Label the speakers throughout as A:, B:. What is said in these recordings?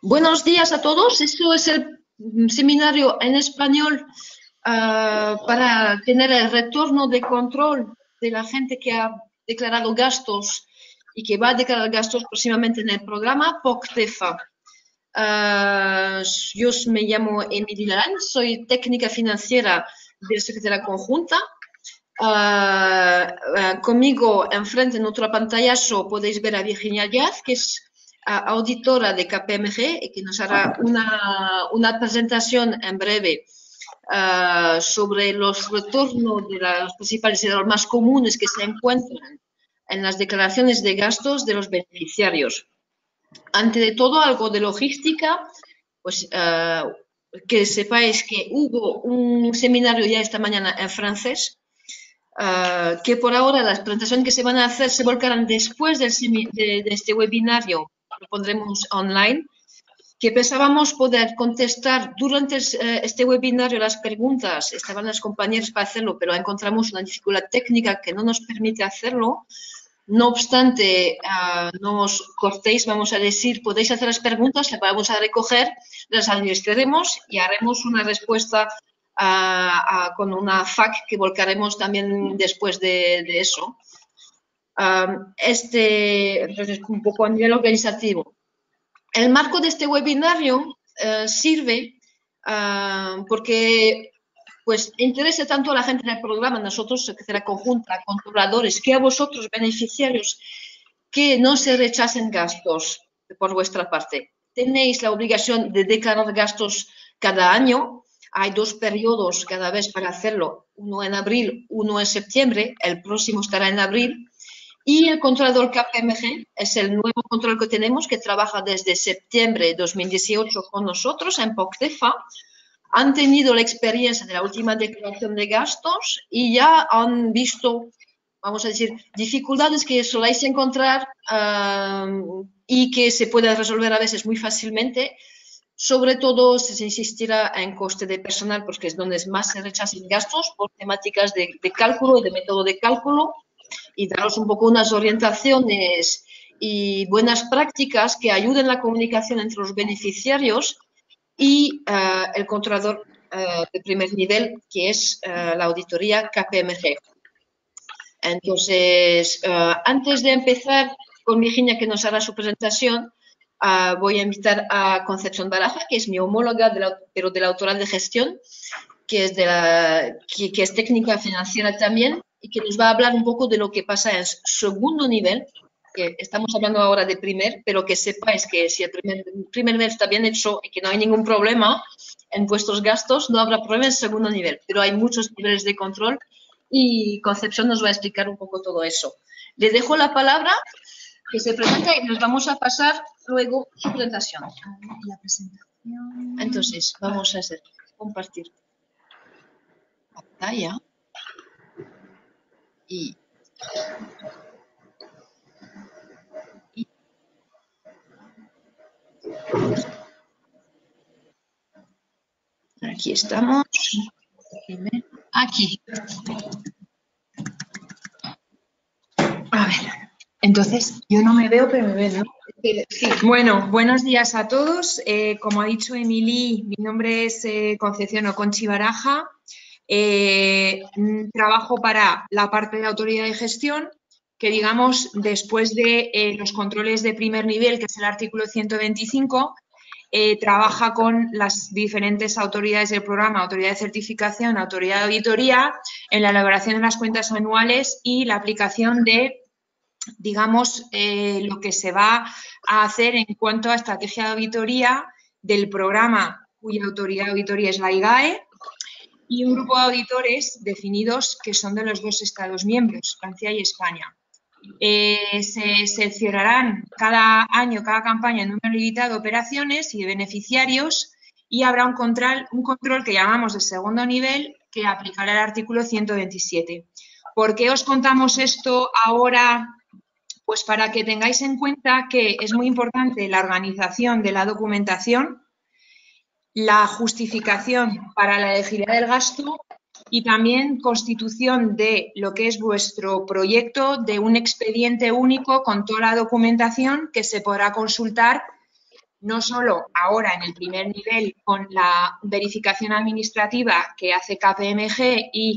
A: Buenos días a todos. Esto es el seminario en español para tener el retorno de control de la gente que ha declarado gastos y que va a declarar gastos próximamente en el programa POCTEFA. Yo me llamo Emily Larán, soy técnica financiera de la Secretaría Conjunta. Conmigo enfrente en otra pantallazo podéis ver a Virginia Díaz, que es auditora de KPMG y que nos hará una presentación en breve sobre los retornos de los principales errores más comunes que se encuentran en las declaraciones de gastos de los beneficiarios. Ante de todo, algo de logística, pues que sepáis que hubo un seminario ya esta mañana en francés, que por ahora las presentaciones que se van a hacer se volcarán después de este webinario, lo pondremos online, que pensábamos poder contestar durante este webinario las preguntas, estaban los compañeros para hacerlo, pero encontramos una dificultad técnica que no nos permite hacerlo. No obstante, no os cortéis, vamos a decir, podéis hacer las preguntas, las vamos a recoger, las administraremos y haremos una respuesta con una FAQ que volcaremos también después de eso. Entonces, un poco a nivel organizativo. El marco de este webinario sirve porque pues interesa tanto a la gente del programa, nosotros, Secretaría Conjunta, controladores, que a vosotros, beneficiarios, que no se rechacen gastos por vuestra parte. Tenéis la obligación de declarar gastos cada año. Hay 2 periodos cada vez para hacerlo, uno en abril, uno en septiembre, el próximo estará en abril. Y el controlador KPMG es el nuevo control que tenemos, que trabaja desde septiembre de 2018 con nosotros en POCTEFA. Han tenido la experiencia de la última declaración de gastos y ya han visto, vamos a decir, dificultades que soléis encontrar y que se pueden resolver a veces muy fácilmente. Sobre todo se insistirá en coste de personal, porque es donde más se rechazan gastos por temáticas de cálculo y de método de cálculo, y daros un poco unas orientaciones y buenas prácticas que ayuden la comunicación entre los beneficiarios y el controlador de primer nivel, que es la auditoría KPMG. Entonces, antes de empezar con Virginia, que nos hará su presentación, voy a invitar a Concepción Baraja, que es mi homóloga, pero de la autoridad de gestión, que es técnica financiera también, y que nos va a hablar un poco de lo que pasa en segundo nivel, que estamos hablando ahora de primer, pero que sepáis que si el primer nivel está bien hecho y que no hay ningún problema en vuestros gastos, no habrá problema en segundo nivel, pero hay muchos niveles de control y Concepción nos va a explicar un poco todo eso. Le dejo la palabra, que se presenta y nos vamos a pasar luego su presentación. La presentación. Entonces, vamos a hacer compartir pantalla y aquí estamos. Aquí.
B: A ver, entonces yo no me veo, pero me ven, ¿no?
A: Sí.
B: Bueno, buenos días a todos. Como ha dicho Emily, mi nombre es Concepción Oconchi Baraja. Trabajo para la parte de la autoridad de gestión, que digamos, después de los controles de primer nivel, que es el artículo 125, trabaja con las diferentes autoridades del programa, autoridad de certificación, autoridad de auditoría, en la elaboración de las cuentas anuales y la aplicación de, digamos, lo que se va a hacer en cuanto a estrategia de auditoría del programa, cuya autoridad de auditoría es la IGAE, y un grupo de auditores definidos que son de los 2 Estados miembros, Francia y España. Se seleccionarán cada año, cada campaña, en número limitado de operaciones y de beneficiarios, y habrá un control que llamamos de segundo nivel, que aplicará el artículo 127. ¿Por qué os contamos esto ahora? Pues para que tengáis en cuenta que es muy importante la organización de la documentación, la justificación para la elegibilidad del gasto y también constitución de lo que es vuestro proyecto de un expediente único con toda la documentación que se podrá consultar no solo ahora en el primer nivel con la verificación administrativa que hace KPMG y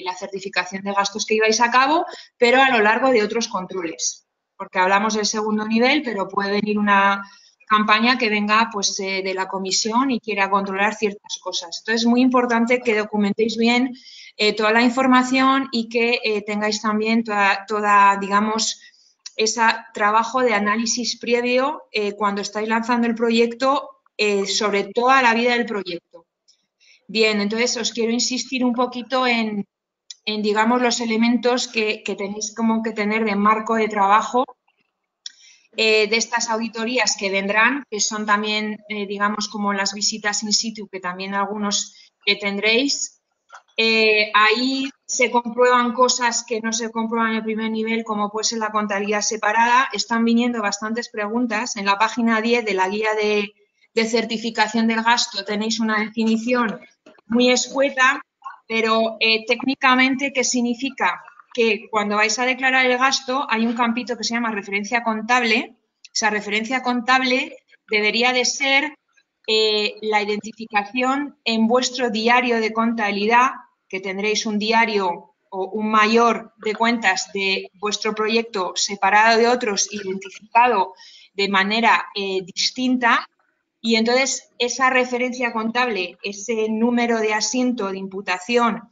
B: la certificación de gastos que lleváis a cabo, pero a lo largo de otros controles. Porque hablamos del segundo nivel, pero puede venir una campaña que venga pues, de la comisión y quiera controlar ciertas cosas. Entonces, es muy importante que documentéis bien toda la información y que tengáis también toda digamos, ese trabajo de análisis previo cuando estáis lanzando el proyecto sobre toda la vida del proyecto. Bien, entonces os quiero insistir un poquito en digamos, los elementos que tenéis como que tener de marco de trabajo de estas auditorías que vendrán, que son también, digamos, como las visitas in situ, que también algunos tendréis. Ahí se comprueban cosas que no se comprueban en el primer nivel, como puede ser la contabilidad separada. Están viniendo bastantes preguntas. En la página 10 de la guía de certificación del gasto tenéis una definición muy escueta, pero técnicamente, ¿qué significa? Que cuando vais a declarar el gasto hay un campito que se llama referencia contable. Esa referencia contable debería de ser la identificación en vuestro diario de contabilidad, que tendréis un diario o un mayor de cuentas de vuestro proyecto separado de otros, identificado de manera distinta. Y entonces esa referencia contable, ese número de asiento de imputación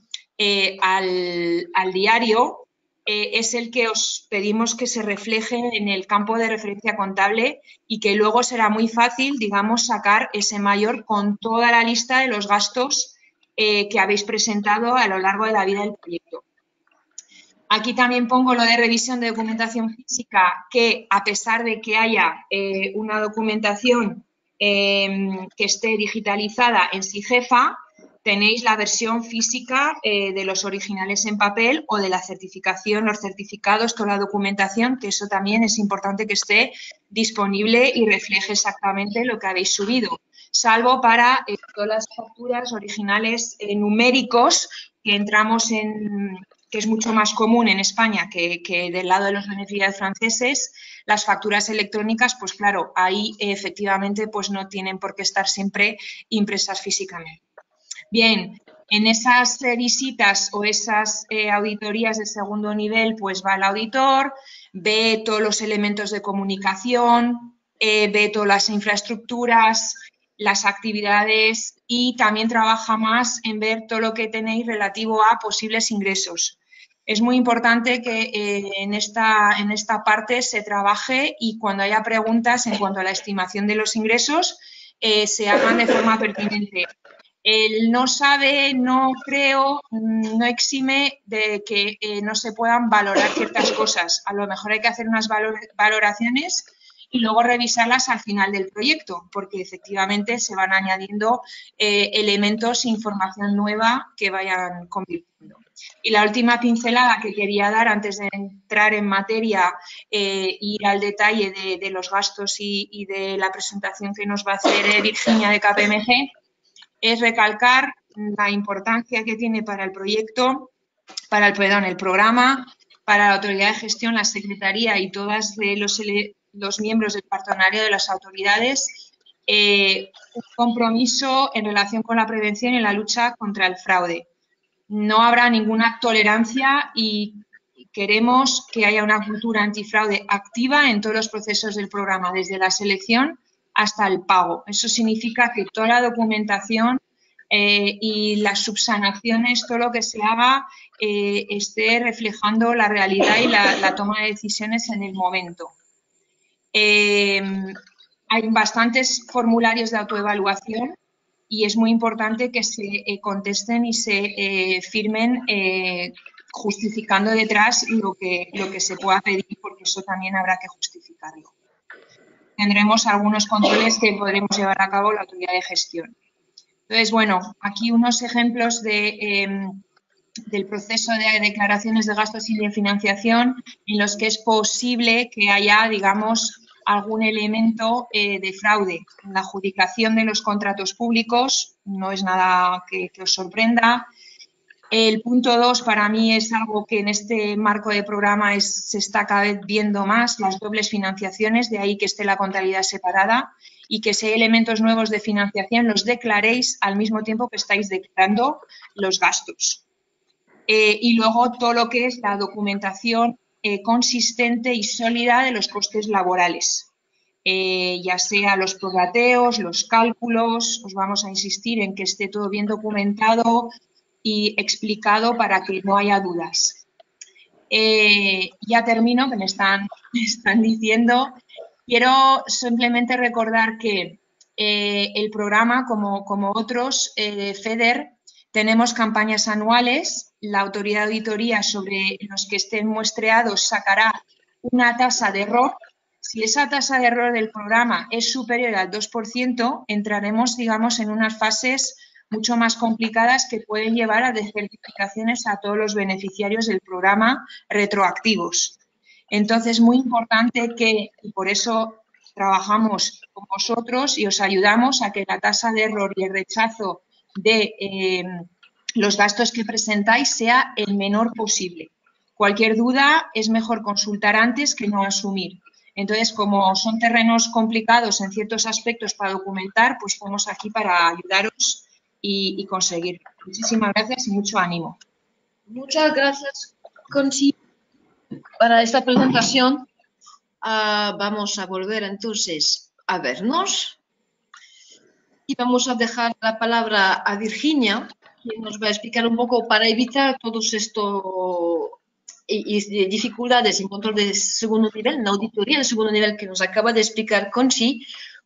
B: al diario, es el que os pedimos que se refleje en el campo de referencia contable y que luego será muy fácil, digamos, sacar ese mayor con toda la lista de los gastos que habéis presentado a lo largo de la vida del proyecto. Aquí también pongo lo de revisión de documentación física, que a pesar de que haya una documentación que esté digitalizada en SIGEFA, tenéis la versión física de los originales en papel o de la certificación, los certificados, toda la documentación, que eso también es importante que esté disponible y refleje exactamente lo que habéis subido, salvo para todas las facturas originales numéricos que entramos en, que es mucho más común en España que del lado de los beneficiarios franceses. Las facturas electrónicas, pues claro, ahí efectivamente pues no tienen por qué estar siempre impresas físicamente. Bien, en esas visitas o esas auditorías de segundo nivel, pues va el auditor, ve todos los elementos de comunicación, ve todas las infraestructuras, las actividades y también trabaja más en ver todo lo que tenéis relativo a posibles ingresos. Es muy importante que en esta parte se trabaje y cuando haya preguntas en cuanto a la estimación de los ingresos se hagan de forma pertinente. El no sabe, no creo, no exime de que no se puedan valorar ciertas cosas. A lo mejor hay que hacer unas valoraciones y luego revisarlas al final del proyecto, porque efectivamente se van añadiendo elementos e información nueva que vayan convirtiendo. Y la última pincelada que quería dar antes de entrar en materia, ir al detalle de los gastos y de la presentación que nos va a hacer Virginia de KPMG, es recalcar la importancia que tiene para el proyecto, para el programa, para la autoridad de gestión, la secretaría y todos los miembros del patronario de las autoridades, un compromiso en relación con la prevención y la lucha contra el fraude. No habrá ninguna tolerancia y queremos que haya una cultura antifraude activa en todos los procesos del programa, desde la selección hasta el pago. Eso significa que toda la documentación y las subsanaciones, todo lo que se haga, esté reflejando la realidad y la toma de decisiones en el momento. Hay bastantes formularios de autoevaluación y es muy importante que se contesten y se firmen justificando detrás lo que se pueda pedir, porque eso también habrá que justificarlo. Tendremos algunos controles que podremos llevar a cabo la autoridad de gestión. Entonces, bueno, aquí unos ejemplos del proceso de declaraciones de gastos y de financiación en los que es posible que haya, digamos, algún elemento de fraude. En la adjudicación de los contratos públicos no es nada que os sorprenda. El punto 2 para mí es algo que en este marco de programa se está cada vez viendo más, las dobles financiaciones, de ahí que esté la contabilidad separada y que si hay elementos nuevos de financiación los declaréis al mismo tiempo que estáis declarando los gastos. Y luego todo lo que es la documentación consistente y sólida de los costes laborales. Ya sea los prorrateos, los cálculos, os vamos a insistir en que esté todo bien documentado y explicado para que no haya dudas. Ya termino, que me están diciendo. Quiero simplemente recordar que el programa, como otros de FEDER, tenemos campañas anuales. La autoridad de auditoría sobre los que estén muestreados sacará una tasa de error. Si esa tasa de error del programa es superior al 2%, entraremos, digamos, en unas fases mucho más complicadas que pueden llevar a descertificaciones a todos los beneficiarios del programa retroactivos. Entonces, muy importante y por eso trabajamos con vosotros y os ayudamos a que la tasa de error y el rechazo de los gastos que presentáis sea el menor posible. Cualquier duda es mejor consultar antes que no asumir. Entonces, como son terrenos complicados en ciertos aspectos para documentar, pues estamos aquí para ayudaros y conseguir. Muchísimas gracias y mucho ánimo.
A: Muchas gracias, Conchi, para esta presentación. Vamos a volver entonces a vernos y vamos a dejar la palabra a Virginia, que nos va a explicar un poco para evitar todos estos dificultades en control de segundo nivel, en auditoría de segundo nivel que nos acaba de explicar Conchi.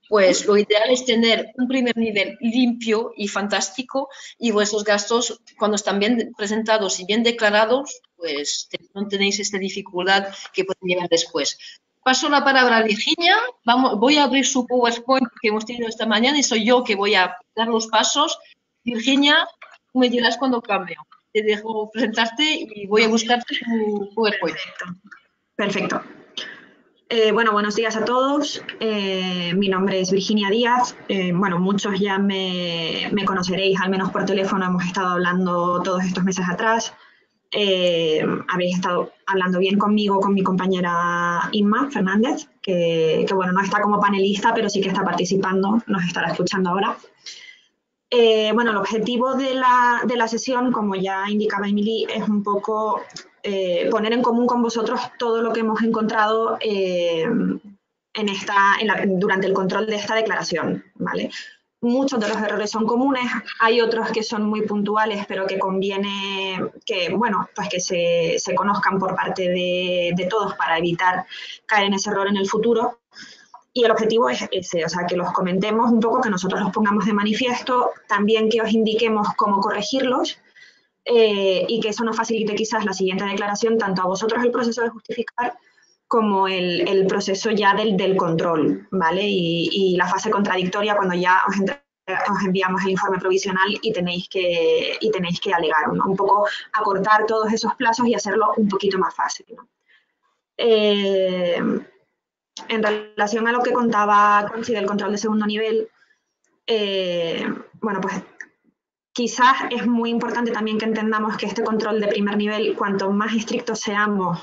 A: Pues lo ideal es tener un primer nivel limpio y fantástico y vuestros gastos, cuando están bien presentados y bien declarados, pues no tenéis esta dificultad que pueden llegar después. Paso la palabra a Virginia. Voy a abrir su PowerPoint que hemos tenido esta mañana y soy yo que voy a dar los pasos. Virginia, tú me dirás cuando cambio. Te dejo presentarte y voy a buscar tu PowerPoint.
C: Perfecto. Bueno, buenos días a todos. Mi nombre es Virginia Díaz. Bueno, muchos ya me conoceréis, al menos por teléfono hemos estado hablando todos estos meses atrás. Habéis estado hablando bien conmigo, con mi compañera Inma Fernández, que bueno, no está como panelista, pero sí que está participando, nos estará escuchando ahora. Bueno, el objetivo de la sesión, como ya indicaba Emily, es un poco poner en común con vosotros todo lo que hemos encontrado durante el control de esta declaración, ¿vale? Muchos de los errores son comunes, hay otros que son muy puntuales, pero que conviene que, bueno, pues que se conozcan por parte de todos para evitar caer en ese error en el futuro. Y el objetivo es ese, o sea, que los comentemos un poco, que nosotros los pongamos de manifiesto, también que os indiquemos cómo corregirlos y que eso nos facilite quizás la siguiente declaración, tanto a vosotros el proceso de justificar como el proceso ya del control, ¿vale? Y la fase contradictoria cuando ya os enviamos el informe provisional y tenéis que alegar, ¿no? Un poco acortar todos esos plazos y hacerlo un poquito más fácil, ¿no? En relación a lo que contaba Conchi del control de segundo nivel, bueno, pues quizás es muy importante también que entendamos que este control de primer nivel, cuanto más estrictos seamos,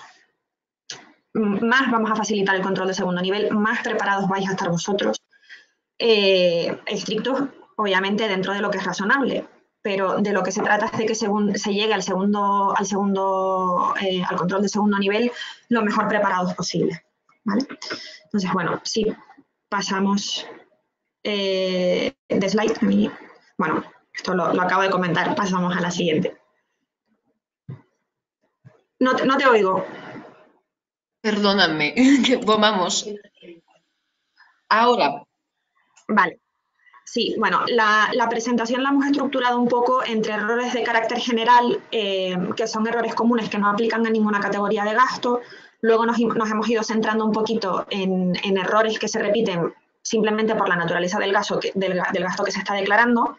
C: más vamos a facilitar el control de segundo nivel, más preparados vais a estar vosotros. Estrictos, obviamente, dentro de lo que es razonable, pero de lo que se trata es de que se llegue al control de segundo nivel lo mejor preparados posible, ¿vale? Entonces, bueno, si pasamos de slide, bueno, esto lo acabo de comentar, pasamos a la siguiente. No te oigo.
A: Perdóname, vamos. Ahora.
C: Vale. Sí, bueno, la presentación la hemos estructurado un poco entre errores de carácter general, que son errores comunes que no aplican a ninguna categoría de gasto. Luego nos hemos ido centrando un poquito en errores que se repiten simplemente por la naturaleza del gasto que se está declarando.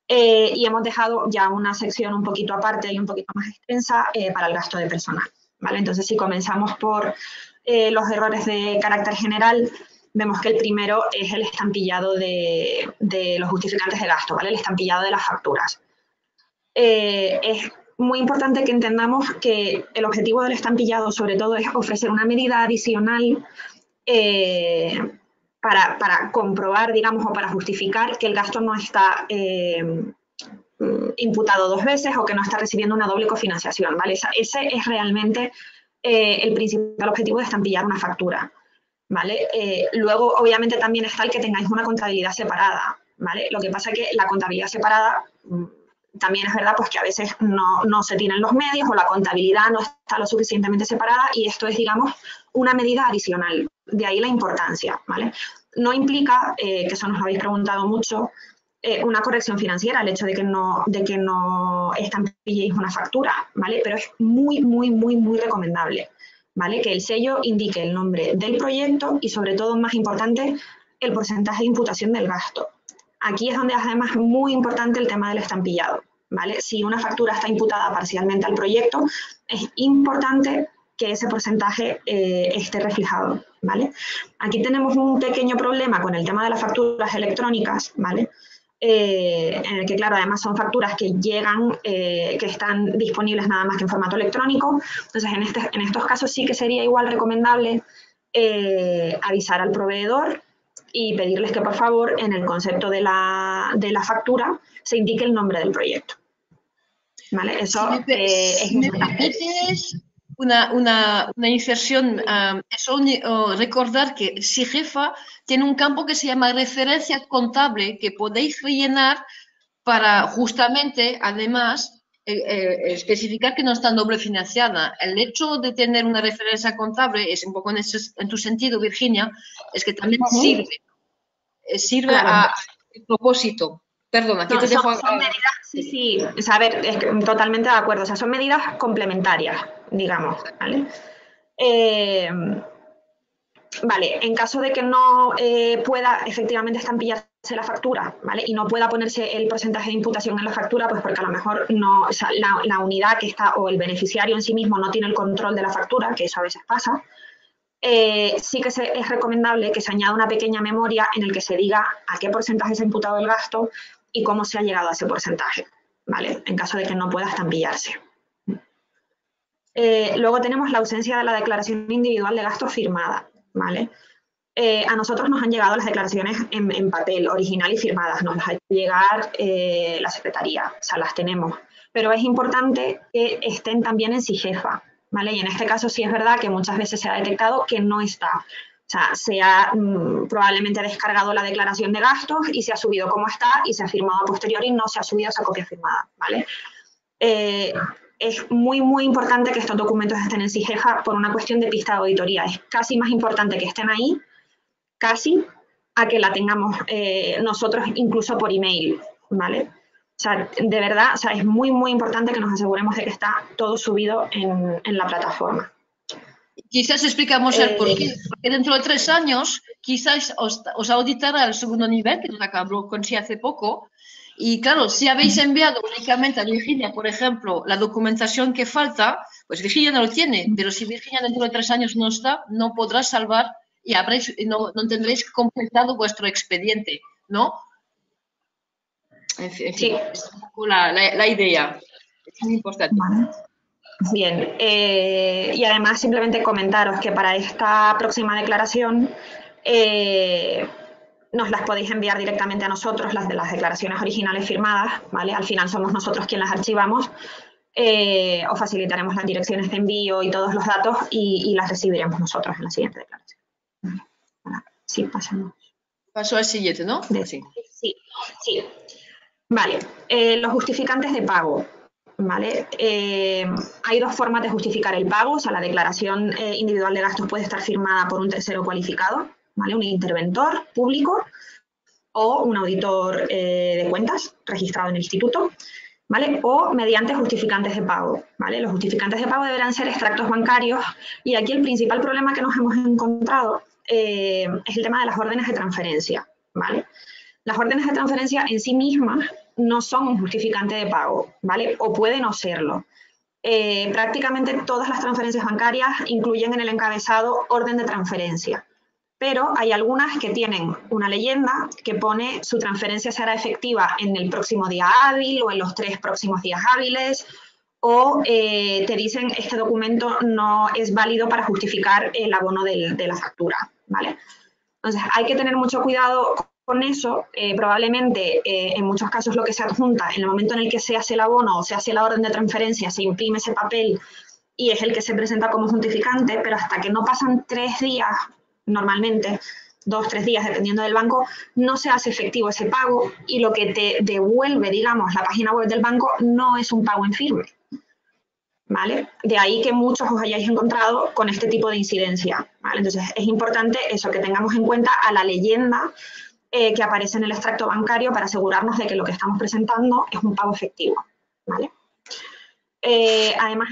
C: Y hemos dejado ya una sección un poquito aparte y un poquito más extensa para el gasto de personal, ¿vale? Entonces, si comenzamos por los errores de carácter general, vemos que el primero es el estampillado de los justificantes de gasto, ¿vale? El estampillado de las facturas. es muy importante que entendamos que el objetivo del estampillado, sobre todo, es ofrecer una medida adicional para comprobar, digamos, o para justificar que el gasto no está imputado 2 veces o que no está recibiendo una doble cofinanciación, ¿vale? Ese es realmente el principal objetivo de estampillar una factura, ¿vale? Luego, obviamente, también está el que tengáis una contabilidad separada, ¿vale? Lo que pasa es que la contabilidad separada también es verdad pues que a veces no se tienen los medios o la contabilidad no está lo suficientemente separada y esto es, digamos, una medida adicional. De ahí la importancia, ¿vale? No implica, que eso nos lo habéis preguntado mucho, una corrección financiera, el hecho de que no estampilléis una factura, ¿vale? Pero es muy, muy, muy, muy recomendable, ¿vale? Que el sello indique el nombre del proyecto y, sobre todo, más importante, el porcentaje de imputación del gasto. Aquí es donde es además muy importante el tema del estampillado, ¿vale? Si una factura está imputada parcialmente al proyecto, es importante que ese porcentaje esté reflejado, ¿vale? Aquí tenemos un pequeño problema con el tema de las facturas electrónicas, ¿vale? En el que, claro, además son facturas que llegan, que están disponibles nada más que en formato electrónico. Entonces, en estos casos sí que sería igual recomendable avisar al proveedor y pedirles que, por favor, en el concepto de la factura se indique el nombre del proyecto. ¿Vale? Eso es importante.
A: Una inserción, recordar que SIGEFA tiene un campo que se llama referencia contable que podéis rellenar para justamente, además, especificar que no está doble financiada. El hecho de tener una referencia contable, es un poco en tu sentido, Virginia, es que también sirve
C: claro.
A: a propósito. Perdona, aquí te dejo...
C: Son medidas, sí, o sea, a ver, es que, totalmente de acuerdo, o sea, son medidas complementarias, digamos, ¿vale? Vale, en caso de que no pueda efectivamente estampillarse la factura, ¿vale? Y no pueda ponerse el porcentaje de imputación en la factura, pues porque a lo mejor no, o sea, la unidad que está o el beneficiario en sí mismo no tiene el control de la factura, que eso a veces pasa. Sí que es recomendable que se añada una pequeña memoria en el que se diga a qué porcentaje se ha imputado el gasto y cómo se ha llegado a ese porcentaje, ¿vale? En caso de que no pueda estampillarse. Luego tenemos la ausencia de la declaración individual de gastos firmada, ¿vale? A nosotros nos han llegado las declaraciones en papel, original y firmadas, nos las ha hecho llegar la Secretaría, o sea, las tenemos. Pero es importante que estén también en SIGEFA, ¿vale? Y en este caso sí es verdad que muchas veces se ha detectado que no está. O sea, se ha probablemente descargado la declaración de gastos y se ha subido como está y se ha firmado a posteriori y no se ha subido esa copia firmada, ¿vale? Es muy, muy importante que estos documentos estén en SIGEFA por una cuestión de pista de auditoría. Es casi más importante que estén ahí, casi, a que la tengamos nosotros incluso por email, ¿vale? O sea, de verdad, o sea, es muy, muy importante que nos aseguremos de que está todo subido en la plataforma.
A: Quizás explicamos el por qué. Porque dentro de 3 años, quizás os auditará el segundo nivel, que nos acabó con sí hace poco. Y claro, si habéis enviado únicamente a Virginia, por ejemplo, la documentación que falta, pues Virginia no lo tiene. Pero si Virginia dentro de 3 años no está, no podrá salvar y no tendréis completado vuestro expediente, ¿no? En fin,
C: sí.
A: Es un poco la idea. Es muy importante.
C: Vale. Bien, y además simplemente comentaros que para esta próxima declaración nos las podéis enviar directamente a nosotros, las de las declaraciones originales firmadas, ¿vale? Al final somos nosotros quienes las archivamos, os facilitaremos las direcciones de envío y todos los datos y las recibiremos nosotros en la siguiente declaración. Vale. Sí, pasamos.
A: Paso al siguiente, ¿no?
C: Sí. Vale, los justificantes de pago. ¿Vale? Hay 2 formas de justificar el pago, o sea, la declaración individual de gastos puede estar firmada por un tercero cualificado, ¿vale? Un interventor público o un auditor de cuentas registrado en el instituto, ¿vale? O mediante justificantes de pago, ¿vale? Los justificantes de pago deberán ser extractos bancarios y aquí el principal problema que nos hemos encontrado es el tema de las órdenes de transferencia, ¿vale? Las órdenes de transferencia en sí mismas no son un justificante de pago, ¿vale? O puede no serlo. Prácticamente todas las transferencias bancarias incluyen en el encabezado orden de transferencia, pero hay algunas que tienen una leyenda que pone su transferencia será efectiva en el próximo día hábil o en los 3 próximos días hábiles, o te dicen este documento no es válido para justificar el abono de la factura, ¿vale? Entonces, hay que tener mucho cuidado con eso. Probablemente, en muchos casos, lo que se adjunta, en el momento en el que se hace el abono o se hace la orden de transferencia, se imprime ese papel y es el que se presenta como justificante, pero hasta que no pasan 3 días, normalmente 2, 3 días, dependiendo del banco, no se hace efectivo ese pago y lo que te devuelve, digamos, la página web del banco no es un pago en firme, ¿vale? De ahí que muchos os hayáis encontrado con este tipo de incidencia, ¿vale? Entonces, es importante eso, que tengamos en cuenta a la leyenda que aparece en el extracto bancario para asegurarnos de que lo que estamos presentando es un pago efectivo, ¿vale? Además,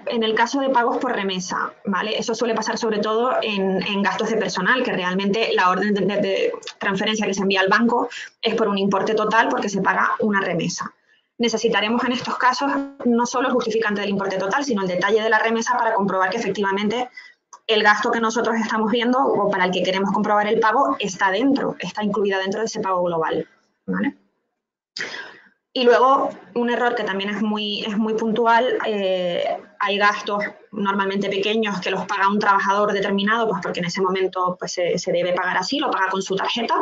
C: en el caso de pagos por remesa, ¿vale? Eso suele pasar sobre todo en gastos de personal, que realmente la orden de transferencia que se envía al banco es por un importe total porque se paga una remesa. Necesitaremos en estos casos no solo el justificante del importe total, sino el detalle de la remesa para comprobar que efectivamente el gasto que nosotros estamos viendo o para el que queremos comprobar el pago está incluida dentro de ese pago global, ¿vale? Y luego, un error que también es muy puntual, hay gastos normalmente pequeños que los paga un trabajador determinado, pues porque en ese momento pues, se debe pagar así, lo paga con su tarjeta,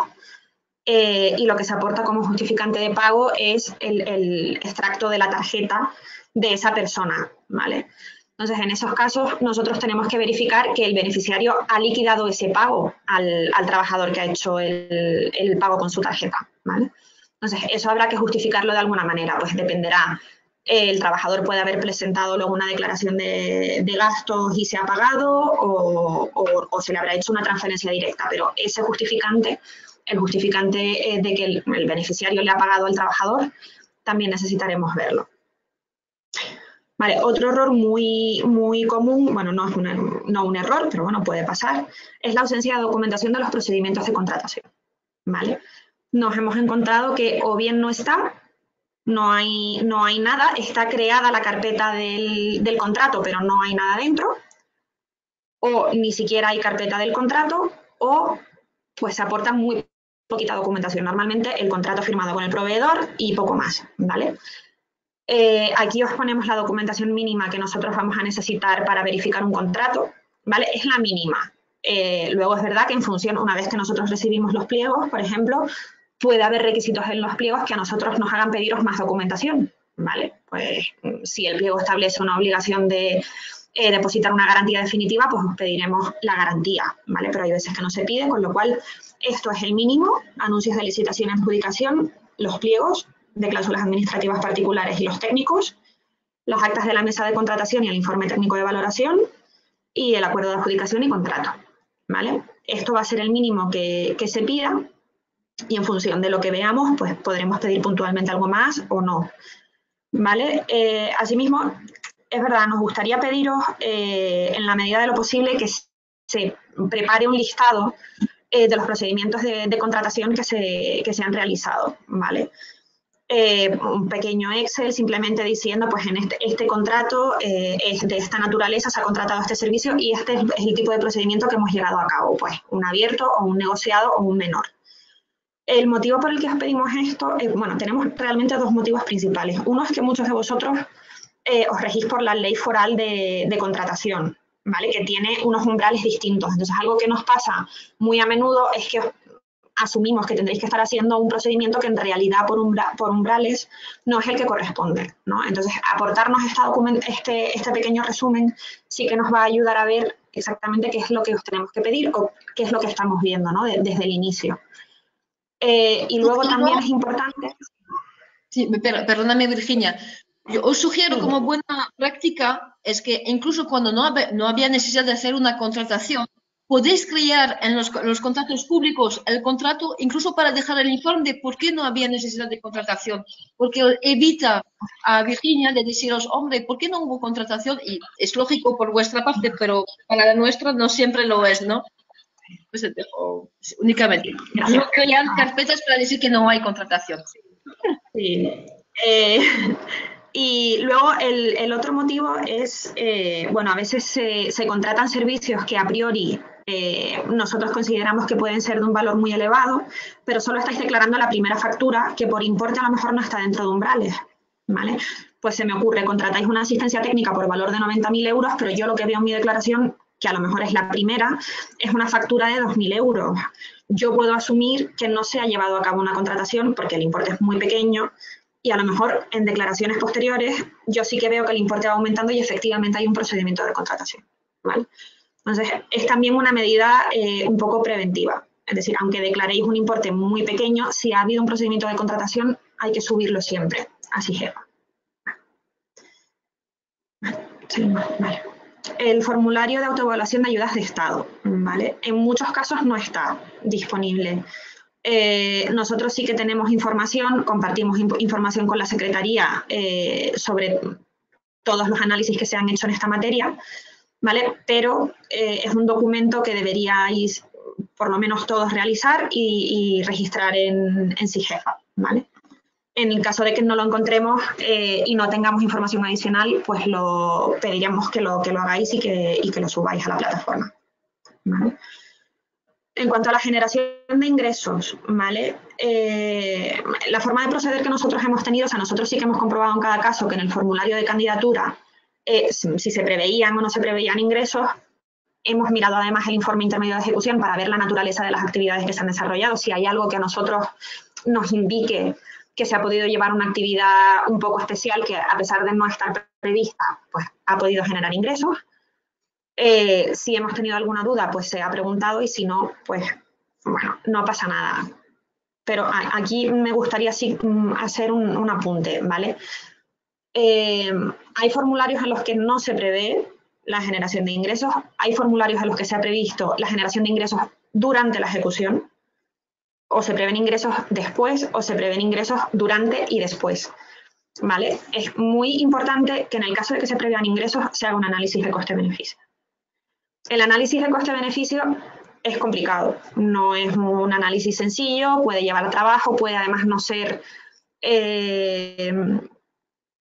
C: y lo que se aporta como justificante de pago es el extracto de la tarjeta de esa persona, ¿vale? Entonces, en esos casos, nosotros tenemos que verificar que el beneficiario ha liquidado ese pago al trabajador que ha hecho el pago con su tarjeta, ¿vale? Entonces, eso habrá que justificarlo de alguna manera, pues dependerá. El trabajador puede haber presentado luego una declaración de gastos y se ha pagado o se le habrá hecho una transferencia directa, pero ese justificante, el justificante de que el beneficiario le ha pagado al trabajador, también necesitaremos verlo. Vale, otro error muy común, bueno, no es un error, pero bueno, puede pasar, es la ausencia de documentación de los procedimientos de contratación, ¿vale? Nos hemos encontrado que o bien no está, no hay nada, está creada la carpeta del contrato, pero no hay nada dentro, o ni siquiera hay carpeta del contrato, o pues se aporta muy poquita documentación. Normalmente el contrato firmado con el proveedor y poco más, ¿vale? Aquí os ponemos la documentación mínima que nosotros vamos a necesitar para verificar un contrato, ¿vale? Es la mínima. Luego es verdad que en función, una vez que nosotros recibimos los pliegos, por ejemplo, puede haber requisitos en los pliegos que a nosotros nos hagan pediros más documentación, ¿vale? Pues si el pliego establece una obligación de depositar una garantía definitiva, pues os pediremos la garantía, ¿vale? Pero hay veces que no se pide, con lo cual esto es el mínimo: anuncios de licitación y adjudicación, los pliegos de cláusulas administrativas particulares y los técnicos, las actas de la mesa de contratación y el informe técnico de valoración y el acuerdo de adjudicación y contrato, ¿vale? Esto va a ser el mínimo que se pida y en función de lo que veamos, pues podremos pedir puntualmente algo más o no, ¿vale? Asimismo, es verdad, nos gustaría pediros, en la medida de lo posible, que se prepare un listado de los procedimientos de contratación que se han realizado, ¿vale? Un pequeño Excel simplemente diciendo, pues en este contrato es de esta naturaleza, se ha contratado este servicio y este es el tipo de procedimiento que hemos llevado a cabo, pues un abierto o un negociado o un menor. El motivo por el que os pedimos esto, bueno, tenemos realmente dos motivos principales. Uno es que muchos de vosotros os regís por la ley foral de contratación, ¿vale? Que tiene unos umbrales distintos. Entonces, algo que nos pasa muy a menudo es que asumimos que tendréis que estar haciendo un procedimiento que en realidad por umbrales no es el que corresponde, ¿no? Entonces, aportarnos este pequeño resumen sí que nos va a ayudar a ver exactamente qué es lo que os tenemos que pedir o qué es lo que estamos viendo, ¿no? Desde el inicio. Y luego también es importante...
A: Sí, perdóname, Virginia. Yo os sugiero como buena práctica es que incluso cuando no había necesidad de hacer una contratación, podéis crear en los contratos públicos el contrato incluso para dejar el informe de por qué no había necesidad de contratación, porque evita a Virginia de deciros, hombre, ¿por qué no hubo contratación? Y es lógico por vuestra parte, pero para la nuestra no siempre lo es, ¿no? Pues dejo únicamente. No crean carpetas para decir que no hay contratación.
C: Sí. Y luego el otro motivo es, bueno, a veces se contratan servicios que a priori nosotros consideramos que pueden ser de un valor muy elevado, pero solo estáis declarando la primera factura que por importe a lo mejor no está dentro de umbrales, ¿vale? Pues se me ocurre, contratáis una asistencia técnica por valor de 90.000 euros, pero yo lo que veo en mi declaración, que a lo mejor es la primera, es una factura de 2.000 euros. Yo puedo asumir que no se ha llevado a cabo una contratación porque el importe es muy pequeño y a lo mejor en declaraciones posteriores yo sí que veo que el importe va aumentando y efectivamente hay un procedimiento de contratación, ¿vale? Entonces, es también una medida un poco preventiva. Es decir, aunque declaréis un importe muy pequeño, si ha habido un procedimiento de contratación, hay que subirlo siempre a SIGEFA. Vale. El formulario de autoevaluación de ayudas de Estado, ¿vale? En muchos casos no está disponible. Nosotros sí que tenemos información, compartimos información con la Secretaría sobre todos los análisis que se han hecho en esta materia, ¿vale? Pero es un documento que deberíais por lo menos todos realizar y registrar en SIGEFA, ¿vale? En el caso de que no lo encontremos y no tengamos información adicional, pues lo pediríamos que lo hagáis y que lo subáis a la plataforma, ¿vale? En cuanto a la generación de ingresos, ¿vale? La forma de proceder que nosotros hemos tenido, o sea, nosotros sí que hemos comprobado en cada caso que en el formulario de candidatura, si se preveían o no se preveían ingresos, hemos mirado además el informe intermedio de ejecución para ver la naturaleza de las actividades que se han desarrollado, si hay algo que a nosotros nos indique que se ha podido llevar una actividad un poco especial que a pesar de no estar prevista, pues ha podido generar ingresos. Si hemos tenido alguna duda, pues se ha preguntado y si no, pues bueno, no pasa nada. Pero aquí me gustaría sí hacer un apunte, ¿vale? Hay formularios en los que no se prevé la generación de ingresos, hay formularios en los que se ha previsto la generación de ingresos durante la ejecución, o se prevén ingresos después o se prevén ingresos durante y después, ¿vale? Es muy importante que en el caso de que se prevean ingresos se haga un análisis de coste-beneficio. El análisis de coste-beneficio es complicado, no es un análisis sencillo, puede llevar trabajo, puede además no ser,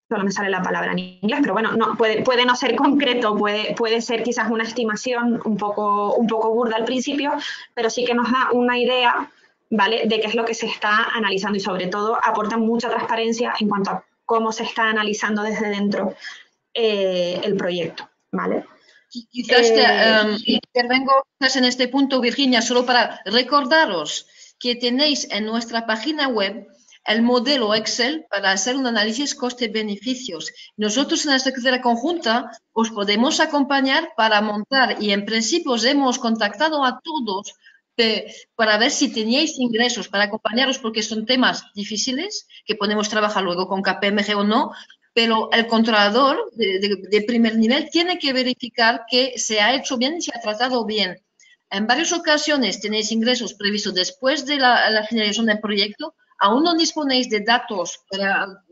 C: solo me sale la palabra en inglés, pero bueno, no, puede no ser concreto, puede ser quizás una estimación un poco burda al principio, pero sí que nos da una idea, ¿vale?, de qué es lo que se está analizando y sobre todo aporta mucha transparencia en cuanto a cómo se está analizando desde dentro el proyecto, ¿vale?
A: Quizás intervengo en este punto, Virginia, solo para recordaros que tenéis en nuestra página web el modelo Excel para hacer un análisis coste-beneficios. Nosotros en la Secretaría Conjunta os podemos acompañar para montar y en principio os hemos contactado a todos para ver si teníais ingresos, para acompañaros porque son temas difíciles que podemos trabajar luego con KPMG o no, pero el controlador de primer nivel tiene que verificar que se ha hecho bien y se ha tratado bien. En varias ocasiones tenéis ingresos previstos después de la finalización del proyecto, aún no disponéis de datos para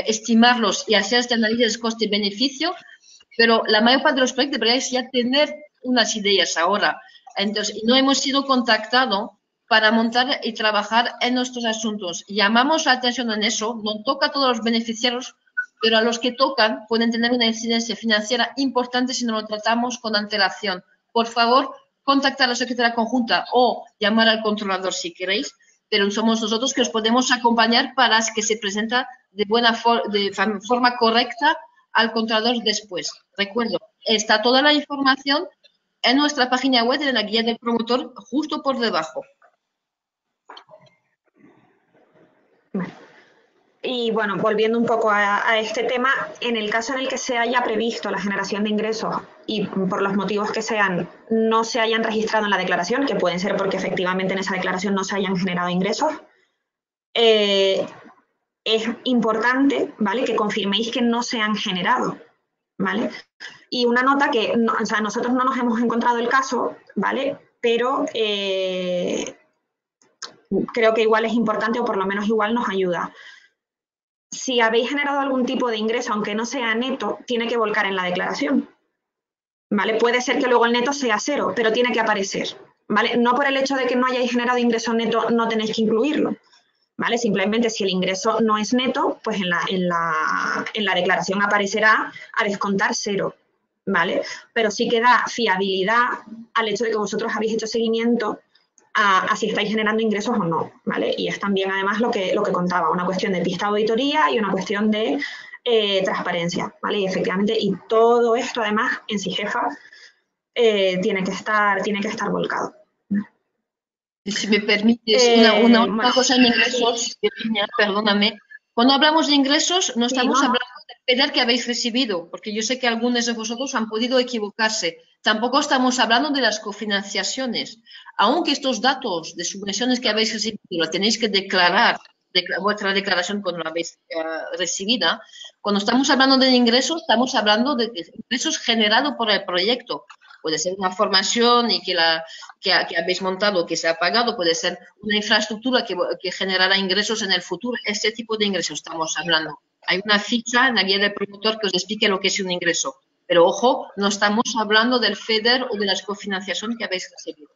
A: estimarlos y hacer este análisis coste-beneficio, pero la mayor parte de los proyectos deberíais ya tener unas ideas ahora. Entonces, no hemos sido contactados para montar y trabajar en nuestros asuntos. Llamamos la atención en eso, no toca a todos los beneficiarios, pero a los que tocan pueden tener una incidencia financiera importante si no lo tratamos con antelación. Por favor, contactar a la Secretaría Conjunta o llamar al controlador si queréis, pero somos nosotros que os podemos acompañar para que se presente de forma correcta al controlador después. Recuerdo, está toda la información en nuestra página web, en la guía del promotor, justo por debajo.
C: Y bueno, volviendo un poco a este tema, en el caso en el que se haya previsto la generación de ingresos y por los motivos que sean, no se hayan registrado en la declaración, que pueden ser porque efectivamente en esa declaración no se hayan generado ingresos, es importante, ¿vale?, que confirméis que no se han generado, ¿vale? Y una nota que, o sea, nosotros no nos hemos encontrado el caso, ¿vale?, pero creo que igual es importante o por lo menos igual nos ayuda. Si habéis generado algún tipo de ingreso, aunque no sea neto, tiene que volcar en la declaración, ¿vale? Puede ser que luego el neto sea cero, pero tiene que aparecer, ¿vale? No por el hecho de que no hayáis generado ingreso neto no tenéis que incluirlo, ¿vale? Simplemente si el ingreso no es neto, pues en la declaración aparecerá a descontar cero, ¿vale? Pero sí que da fiabilidad al hecho de que vosotros habéis hecho seguimiento a si estáis generando ingresos o no, ¿vale? Y es también, además, lo que contaba, una cuestión de pista auditoría y una cuestión de transparencia, ¿vale? Y efectivamente, y todo esto, además, en SIGEFA tiene que estar volcado.
A: Si me permites, una última cosa en ingresos, Virginia, perdóname. Cuando hablamos de ingresos, no estamos hablando del FEDER que habéis recibido, porque yo sé que algunos de vosotros han podido equivocarse. Tampoco estamos hablando de las cofinanciaciones. Aunque estos datos de subvenciones que habéis recibido lo tenéis que declarar, vuestra declaración cuando la habéis recibida, cuando estamos hablando de ingresos, estamos hablando de ingresos generados por el proyecto. Puede ser una formación y que habéis montado, que se ha pagado, puede ser una infraestructura que generará ingresos en el futuro. Este tipo de ingresos estamos hablando. Hay una ficha en la guía del promotor que os explique lo que es un ingreso. Pero ojo, no estamos hablando del FEDER o de la cofinanciación que habéis recibido.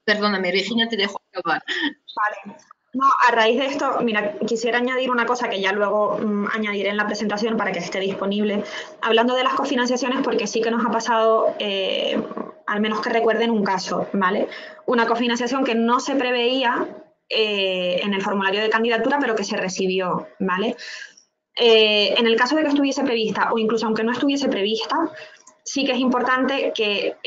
A: Perdóname, Virginia, te dejo acabar.
C: Vale. No, a raíz de esto, mira, quisiera añadir una cosa que ya luego añadiré en la presentación para que esté disponible. Hablando de las cofinanciaciones, porque sí que nos ha pasado, al menos que recuerden un caso, ¿vale? Una cofinanciación que no se preveía en el formulario de candidatura, pero que se recibió, ¿vale? En el caso de que estuviese prevista, o incluso aunque no estuviese prevista, sí que es importante que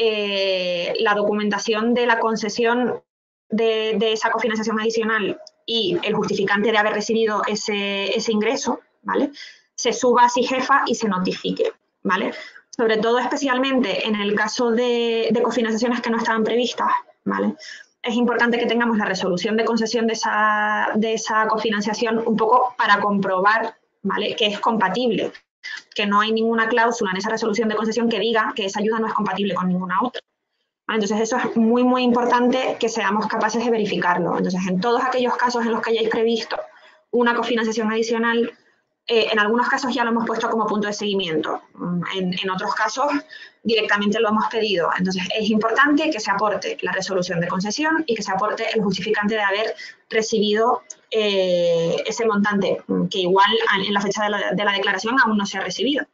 C: la documentación de la concesión de esa cofinanciación adicional y el justificante de haber recibido ese ingreso, ¿vale?, se suba a SIGEFA y se notifique, ¿vale? Sobre todo, especialmente en el caso de cofinanciaciones que no estaban previstas, ¿vale? Es importante que tengamos la resolución de concesión de esa cofinanciación un poco para comprobar, ¿vale?, que es compatible, que no hay ninguna cláusula en esa resolución de concesión que diga que esa ayuda no es compatible con ninguna otra. Entonces, eso es muy, muy importante que seamos capaces de verificarlo. Entonces, en todos aquellos casos en los que hayáis previsto una cofinanciación adicional, en algunos casos ya lo hemos puesto como punto de seguimiento. En otros casos, directamente lo hemos pedido. Entonces, es importante que se aporte la resolución de concesión y que se aporte el justificante de haber recibido ese montante, que igual en la fecha de la declaración aún no se ha recibido.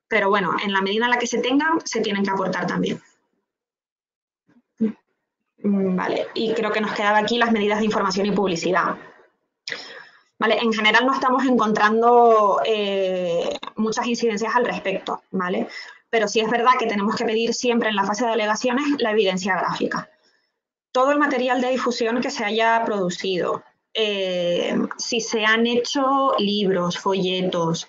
C: Pero bueno, en la medida en la que se tengan, se tienen que aportar también. Vale, y creo que nos quedaba aquí las medidas de información y publicidad. Vale, en general no estamos encontrando muchas incidencias al respecto, ¿vale? Pero sí es verdad que tenemos que pedir siempre en la fase de alegaciones la evidencia gráfica. Todo el material de difusión que se haya producido, si se han hecho libros, folletos,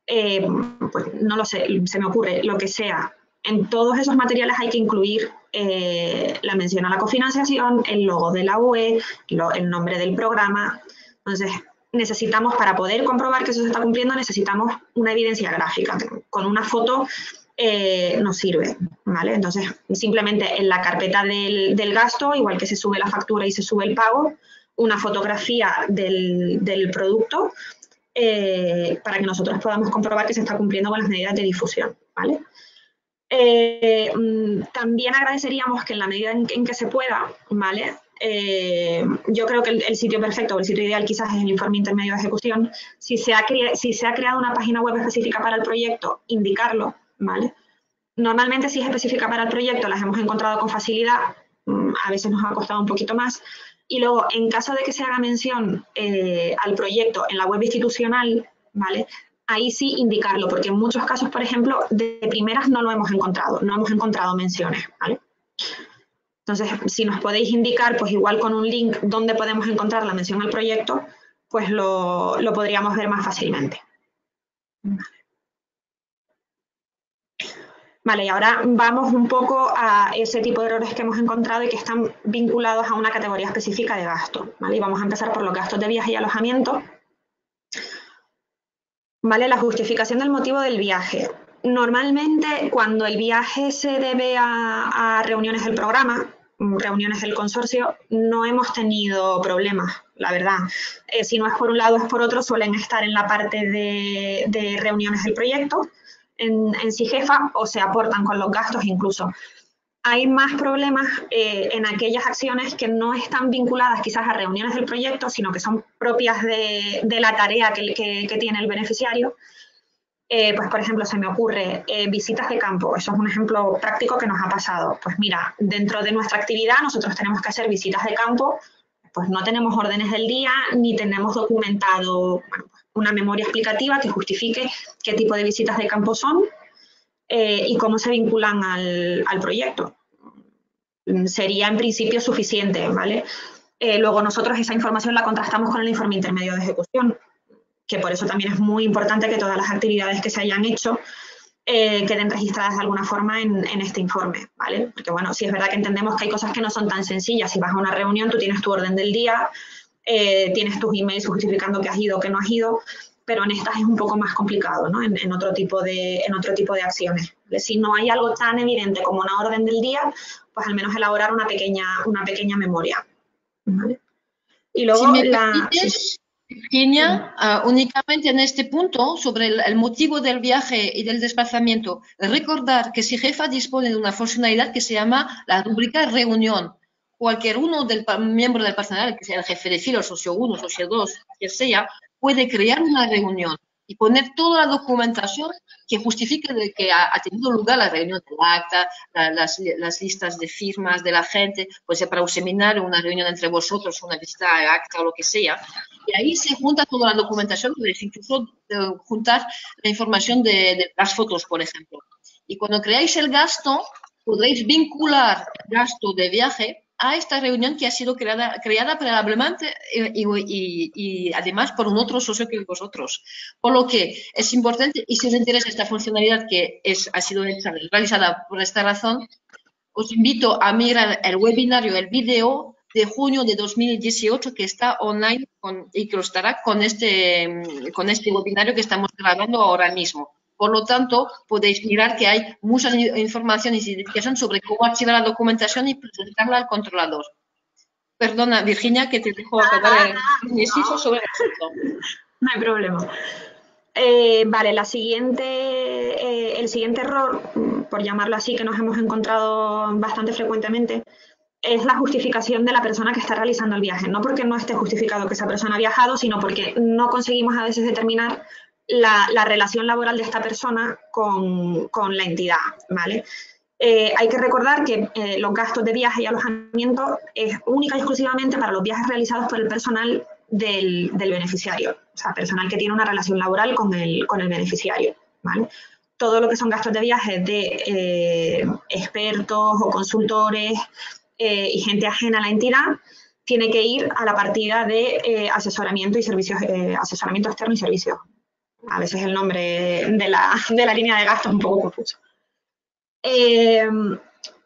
C: pues no lo sé, se me ocurre, lo que sea. En todos esos materiales hay que incluir la mención a la cofinanciación, el logo de la UE, el nombre del programa. Entonces, necesitamos, para poder comprobar que eso se está cumpliendo, necesitamos una evidencia gráfica. Con una foto nos sirve, ¿vale? Entonces, simplemente en la carpeta del gasto, igual que se sube la factura y se sube el pago, una fotografía del producto para que nosotros podamos comprobar que se está cumpliendo con las medidas de difusión, ¿vale? También agradeceríamos que en la medida en que se pueda, ¿vale? Yo creo que el sitio perfecto o el sitio ideal quizás es el informe intermedio de ejecución. Si se ha creado una página web específica para el proyecto, indicarlo, ¿vale? Normalmente, si es específica para el proyecto, las hemos encontrado con facilidad, a veces nos ha costado un poquito más. Y luego, en caso de que se haga mención al proyecto en la web institucional, ¿vale?, ahí sí indicarlo, porque en muchos casos, por ejemplo, de primeras no lo hemos encontrado, no hemos encontrado menciones, ¿vale? Entonces, si nos podéis indicar, pues igual con un link donde podemos encontrar la mención al proyecto, pues lo podríamos ver más fácilmente. Vale, y ahora vamos un poco a ese tipo de errores que hemos encontrado y que están vinculados a una categoría específica de gasto, ¿vale? Y vamos a empezar por los gastos de viaje y alojamiento. Vale, la justificación del motivo del viaje. Normalmente, cuando el viaje se debe a reuniones del programa, reuniones del consorcio, no hemos tenido problemas, la verdad. Si no es por un lado, es por otro, suelen estar en la parte de reuniones del proyecto, en SIGEFA, o se aportan con los gastos incluso. Hay más problemas en aquellas acciones que no están vinculadas quizás a reuniones del proyecto, sino que son propias de la tarea que tiene el beneficiario. Pues, por ejemplo, se me ocurre visitas de campo. Eso es un ejemplo práctico que nos ha pasado. Pues mira, dentro de nuestra actividad nosotros tenemos que hacer visitas de campo, pues no tenemos órdenes del día ni tenemos documentado una memoria explicativa que justifique qué tipo de visitas de campo son y cómo se vinculan al proyecto. Sería en principio suficiente, ¿vale? Luego nosotros esa información la contrastamos con el informe intermedio de ejecución, que por eso también es muy importante que todas las actividades que se hayan hecho queden registradas de alguna forma en este informe, ¿vale? Porque, bueno, sí es verdad que entendemos que hay cosas que no son tan sencillas. Si vas a una reunión, tú tienes tu orden del día, tienes tus emails justificando que has ido o que no has ido, pero en estas es un poco más complicado, ¿no? En otro tipo de acciones. Si no hay algo tan evidente como una orden del día, pues al menos elaborar una pequeña memoria, ¿vale? Y luego
A: si me permites, Virginia, únicamente en este punto, sobre el motivo del viaje y del desplazamiento, recordar que SIGEFA dispone de una funcionalidad que se llama la rúbrica reunión. Cualquier uno del miembro del personal, que sea el jefe de fila, socio 1, socio 2, quien sea, puede crear una reunión y poner toda la documentación que justifique de que ha tenido lugar la reunión del acta, las listas de firmas de la gente, pues para un seminario, una reunión entre vosotros, una visita a acta o lo que sea. Y ahí se junta toda la documentación, podéis incluso juntar la información de las fotos, por ejemplo. Y cuando creáis el gasto, podréis vincular el gasto de viaje a esta reunión que ha sido creada previamente y además por un otro socio que vosotros. Por lo que es importante, y si os interesa esta funcionalidad que ha sido realizada por esta razón, os invito a mirar el webinario, el vídeo de junio de 2018 que está online y que lo estará con este webinario que estamos grabando ahora mismo. Por lo tanto, podéis mirar que hay muchas informaciones y indicaciones sobre cómo archivar la documentación y presentarla al controlador. Perdona, Virginia, que te dejo acabar el inciso sobre el asunto.
C: No hay problema. Vale, el siguiente error, por llamarlo así, que nos hemos encontrado bastante frecuentemente, es la justificación de la persona que está realizando el viaje. No porque no esté justificado que esa persona ha viajado, sino porque no conseguimos a veces determinar la relación laboral de esta persona con la entidad, ¿vale? Hay que recordar que los gastos de viaje y alojamiento es única y exclusivamente para los viajes realizados por el personal del beneficiario, o sea, personal que tiene una relación laboral con el beneficiario, ¿vale? Todo lo que son gastos de viaje de expertos o consultores y gente ajena a la entidad tiene que ir a la partida de asesoramiento y servicios, asesoramiento externo y servicios. A veces el nombre de la línea de gasto es un poco confuso.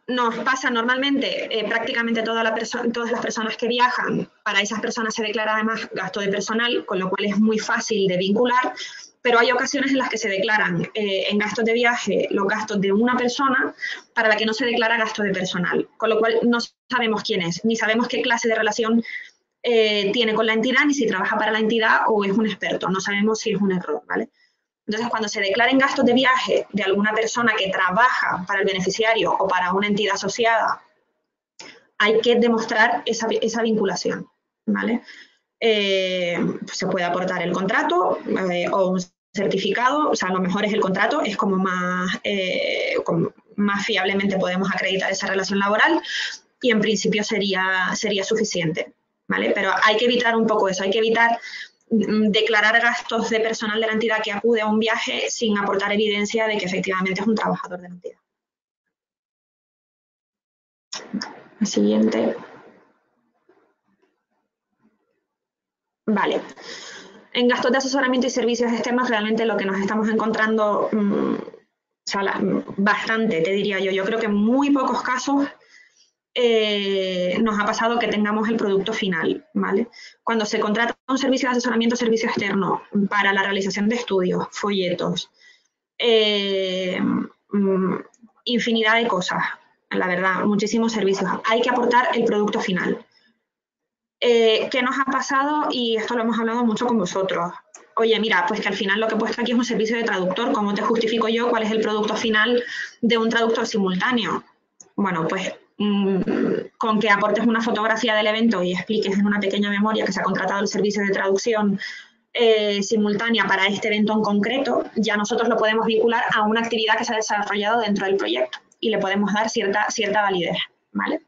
C: Nos pasa normalmente, prácticamente todas las personas que viajan, para esas personas se declara además gasto de personal, con lo cual es muy fácil de vincular, pero hay ocasiones en las que se declaran en gastos de viaje los gastos de una persona para la que no se declara gasto de personal, con lo cual no sabemos quién es, ni sabemos qué clase de relación tiene con la entidad, ni si trabaja para la entidad o es un experto, no sabemos si es un error, ¿vale? Entonces, cuando se declaren gastos de viaje de alguna persona que trabaja para el beneficiario o para una entidad asociada, hay que demostrar esa vinculación, ¿vale? Se puede aportar el contrato o un certificado, o sea, lo mejor es el contrato, es como más fiablemente podemos acreditar esa relación laboral y en principio sería suficiente, ¿vale? Pero hay que evitar un poco eso, hay que evitar declarar gastos de personal de la entidad que acude a un viaje sin aportar evidencia de que efectivamente es un trabajador de la entidad. El siguiente. Vale. En gastos de asesoramiento y servicios externos realmente lo que nos estamos encontrando, bastante, te diría yo. Yo creo que en muy pocos casos nos ha pasado que tengamos el producto final, ¿vale? Cuando se contrata un servicio de asesoramiento, servicio externo para la realización de estudios, folletos, infinidad de cosas, la verdad, muchísimos servicios. Hay que aportar el producto final. ¿Qué nos ha pasado? Y esto lo hemos hablado mucho con vosotros. Oye, mira, pues que al final lo que he puesto aquí es un servicio de traductor. ¿Cómo te justifico yo cuál es el producto final de un traductor simultáneo? Bueno, pues con que aportes una fotografía del evento y expliques en una pequeña memoria que se ha contratado el servicio de traducción simultánea para este evento en concreto, ya nosotros lo podemos vincular a una actividad que se ha desarrollado dentro del proyecto y le podemos dar cierta validez, ¿vale?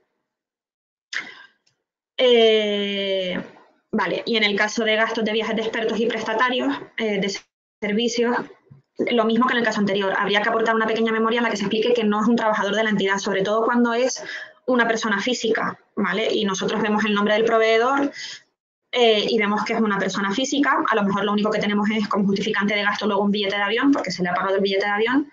C: Vale, y en el caso de gastos de viajes de expertos y prestatarios de servicios, lo mismo que en el caso anterior, habría que aportar una pequeña memoria en la que se explique que no es un trabajador de la entidad, sobre todo cuando es una persona física, ¿vale? Y nosotros vemos el nombre del proveedor y vemos que es una persona física, a lo mejor lo único que tenemos es como justificante de gasto luego un billete de avión, porque se le ha pagado el billete de avión,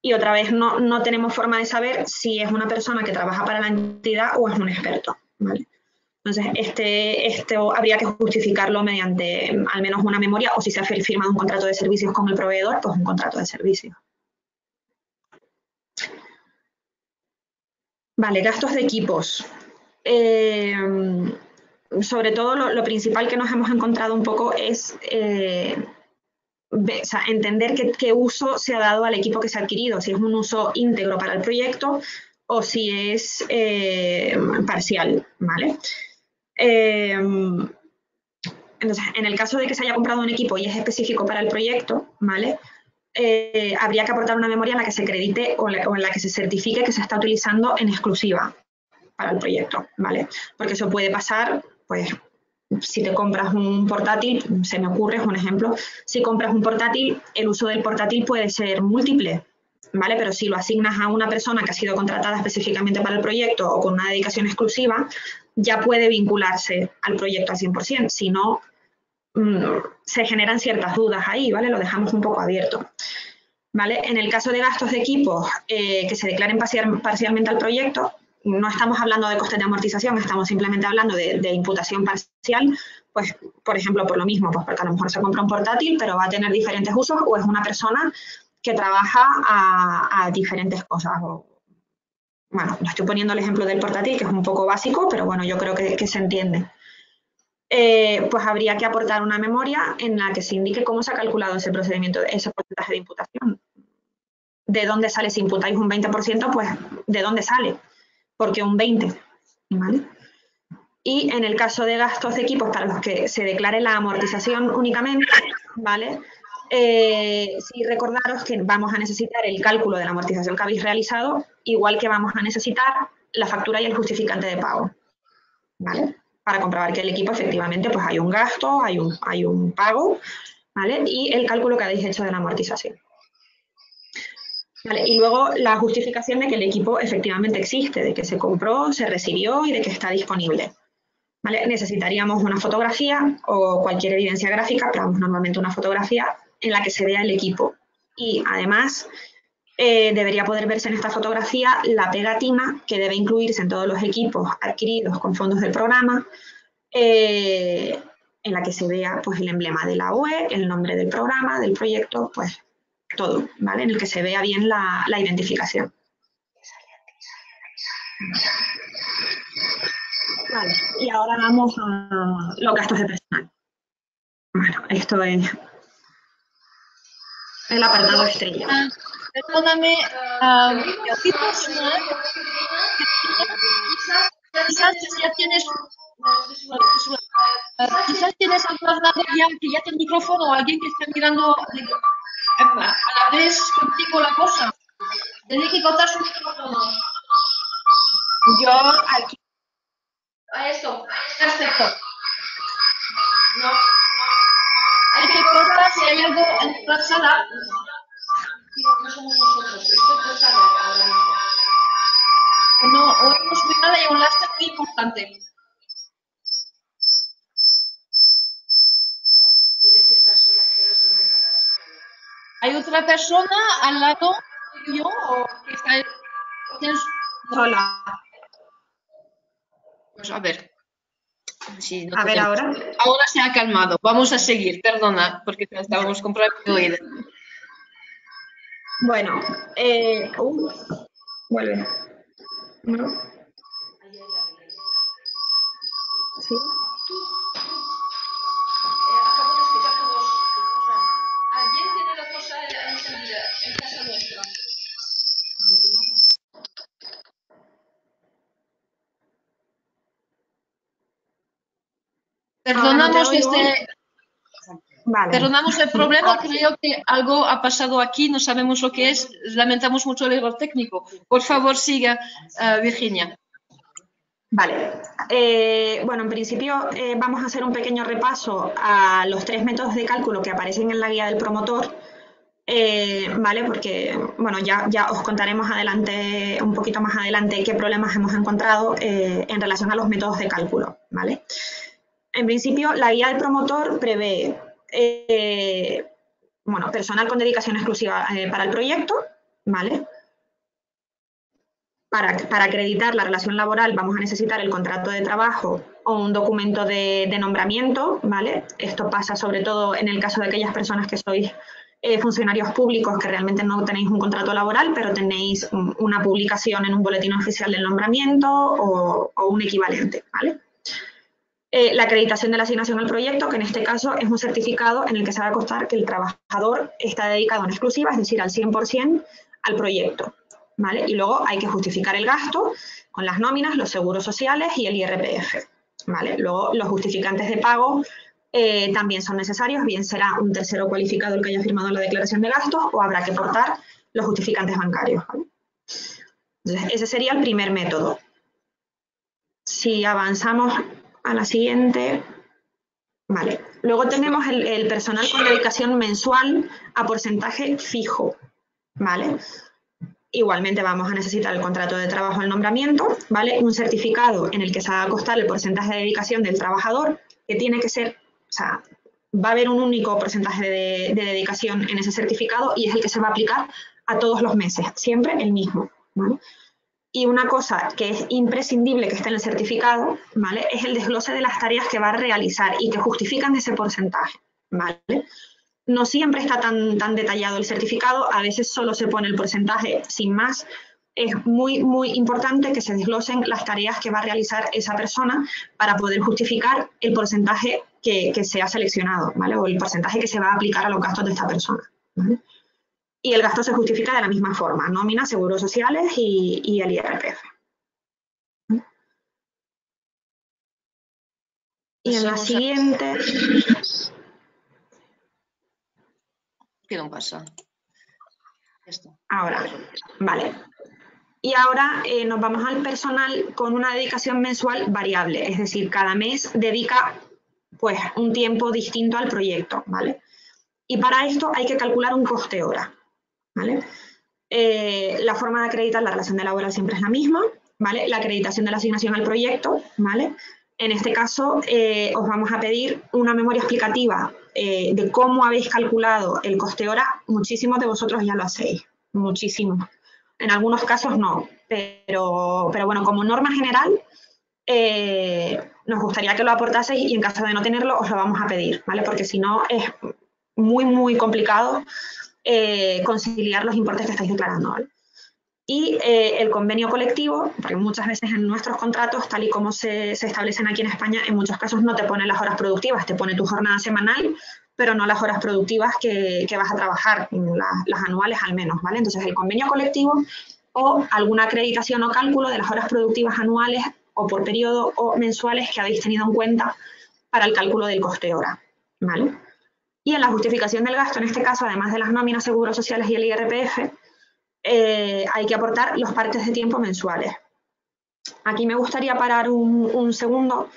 C: y otra vez no tenemos forma de saber si es una persona que trabaja para la entidad o es un experto, ¿vale? Entonces, esto habría que justificarlo mediante al menos una memoria o si se ha firmado un contrato de servicios con el proveedor, pues un contrato de servicios. Vale, gastos de equipos. Sobre todo, lo principal que nos hemos encontrado un poco es o sea, entender qué uso se ha dado al equipo que se ha adquirido, si es un uso íntegro para el proyecto o si es parcial, ¿vale? Entonces, en el caso de que se haya comprado un equipo y es específico para el proyecto, ¿vale? Habría que aportar una memoria en la que se acredite o en la que se certifique que se está utilizando en exclusiva para el proyecto, ¿vale? Porque eso puede pasar, pues, si te compras un portátil, se me ocurre, es un ejemplo, si compras un portátil, el uso del portátil puede ser múltiple, ¿vale? Pero si lo asignas a una persona que ha sido contratada específicamente para el proyecto o con una dedicación exclusiva, ya puede vincularse al proyecto al 100%, si no, se generan ciertas dudas ahí, ¿vale? Lo dejamos un poco abierto, ¿vale? En el caso de gastos de equipos que se declaren parcialmente al proyecto, no estamos hablando de costes de amortización, estamos simplemente hablando de imputación parcial, pues, por ejemplo, por lo mismo, pues porque a lo mejor se compra un portátil, pero va a tener diferentes usos, o es una persona que trabaja a diferentes cosas. Bueno, no estoy poniendo el ejemplo del portátil, que es un poco básico, pero bueno, yo creo que se entiende. Pues habría que aportar una memoria en la que se indique cómo se ha calculado ese procedimiento, ese porcentaje de imputación. ¿De dónde sale? Si imputáis un 20%, pues ¿de dónde sale? Porque un 20%, ¿vale? Y en el caso de gastos de equipos para los que se declare la amortización únicamente, ¿vale? Sí, recordaros que vamos a necesitar el cálculo de la amortización que habéis realizado, igual que vamos a necesitar la factura y el justificante de pago, ¿vale? Para comprobar que el equipo efectivamente pues hay un gasto, hay un pago, ¿vale? Y el cálculo que habéis hecho de la amortización. Vale, y luego la justificación de que el equipo efectivamente existe, de que se compró, se recibió y de que está disponible. ¿Vale? Necesitaríamos una fotografía o cualquier evidencia gráfica, pero vamos, normalmente una fotografía en la que se vea el equipo. Y además debería poder verse en esta fotografía la pegatina que debe incluirse en todos los equipos adquiridos con fondos del programa, en la que se vea pues, el emblema de la UE, el nombre del programa, del proyecto, pues todo, ¿vale? En el que se vea bien la identificación. Vale, y ahora vamos a los gastos de personal. Bueno, esto es el apartado estrella.
A: Perdóname, ¿qué personal? Quizás ya tienes quizás tienes al lado ya que ya tiene el micrófono o alguien que está mirando a la vez contigo la cosa. Tienes que cortar su micrófono.
C: Yo aquí.
A: A esto, perfecto. No. Hay que cortar si hay algo en la sala. No somos nosotros, esto es cortado ahora mismo. No, oímos muy nada y un lastre muy importante.
B: Dile si está sola, que hay otro regalo.
A: ¿Hay otra persona al lado tuyo o que está
C: sola?
A: Pues a ver. Sí, no
C: a ver ahora.
A: Ahora se ha calmado. Vamos a seguir, perdona, porque estábamos con problemas de oído.
C: Bueno, vuelve. ¿No? ¿Sí?
A: Acabo de escuchar tu voz. ¿Alguien tiene la cosa encendida en casa nuestra? Perdonamos
C: no Vale.
A: Perdonamos el problema, creo que algo ha pasado aquí, no sabemos lo que es, lamentamos mucho el error técnico. Por favor, siga, Virginia.
C: Vale. Bueno, en principio vamos a hacer un pequeño repaso a los 3 métodos de cálculo que aparecen en la guía del promotor, ¿vale? Porque, bueno, ya os contaremos adelante, un poquito más adelante, qué problemas hemos encontrado en relación a los métodos de cálculo, ¿vale? En principio, la guía del promotor prevé bueno, personal con dedicación exclusiva para el proyecto, ¿vale? Para acreditar la relación laboral vamos a necesitar el contrato de trabajo o un documento de nombramiento, ¿vale? Esto pasa sobre todo en el caso de aquellas personas que sois funcionarios públicos que realmente no tenéis un contrato laboral, pero tenéis una publicación en un boletín oficial del nombramiento o un equivalente, ¿vale? La acreditación de la asignación al proyecto, que en este caso es un certificado en el que se va a constar que el trabajador está dedicado en exclusiva, es decir, al 100% al proyecto, ¿vale? Y luego hay que justificar el gasto con las nóminas, los seguros sociales y el IRPF, ¿vale? Luego los justificantes de pago también son necesarios, bien será un tercero cualificado el que haya firmado la declaración de gastos o habrá que aportar los justificantes bancarios, ¿vale? Entonces, ese sería el primer método. Si avanzamos a la siguiente, vale. Luego tenemos el personal con dedicación mensual a porcentaje fijo, ¿vale? Igualmente vamos a necesitar el contrato de trabajo al nombramiento, ¿vale? Un certificado en el que se va a constar el porcentaje de dedicación del trabajador, que tiene que ser, o sea, va a haber un único porcentaje de dedicación en ese certificado y es el que se va a aplicar a todos los meses, siempre el mismo, ¿vale? Y una cosa que es imprescindible que esté en el certificado, ¿vale? Es el desglose de las tareas que va a realizar y que justifican ese porcentaje, ¿vale? No siempre está tan detallado el certificado, a veces solo se pone el porcentaje sin más. Es muy, muy importante que se desglosen las tareas que va a realizar esa persona para poder justificar el porcentaje que se ha seleccionado, ¿vale? O el porcentaje que se va a aplicar a los gastos de esta persona, ¿vale? Y el gasto se justifica de la misma forma, nóminas, seguros sociales y el IRPF. Y en la siguiente...
A: ¿Qué no pasa? Esto.
C: Ahora, vale. Y ahora nos vamos al personal con una dedicación mensual variable, es decir, cada mes dedica pues un tiempo distinto al proyecto, ¿vale? Y para esto hay que calcular un coste hora, ¿vale? La forma de acreditar la relación de laboral siempre es la misma, ¿vale? La acreditación de la asignación al proyecto, ¿vale? En este caso os vamos a pedir una memoria explicativa de cómo habéis calculado el coste hora. Muchísimos de vosotros ya lo hacéis, muchísimos. En algunos casos no, pero bueno, como norma general nos gustaría que lo aportaseis y en caso de no tenerlo os lo vamos a pedir, ¿vale? Porque si no es muy, muy complicado conciliar los importes que estáis declarando, ¿vale? Y el convenio colectivo, porque muchas veces en nuestros contratos, tal y como se establecen aquí en España, en muchos casos no te pone las horas productivas, te pone tu jornada semanal, pero no las horas productivas que vas a trabajar, las anuales al menos, ¿vale? Entonces el convenio colectivo o alguna acreditación o cálculo de las horas productivas anuales o por periodo o mensuales que habéis tenido en cuenta para el cálculo del coste hora, ¿vale? Y en la justificación del gasto, en este caso, además de las nóminas, seguros sociales y el IRPF, hay que aportar los partes de tiempo mensuales. Aquí me gustaría parar un segundo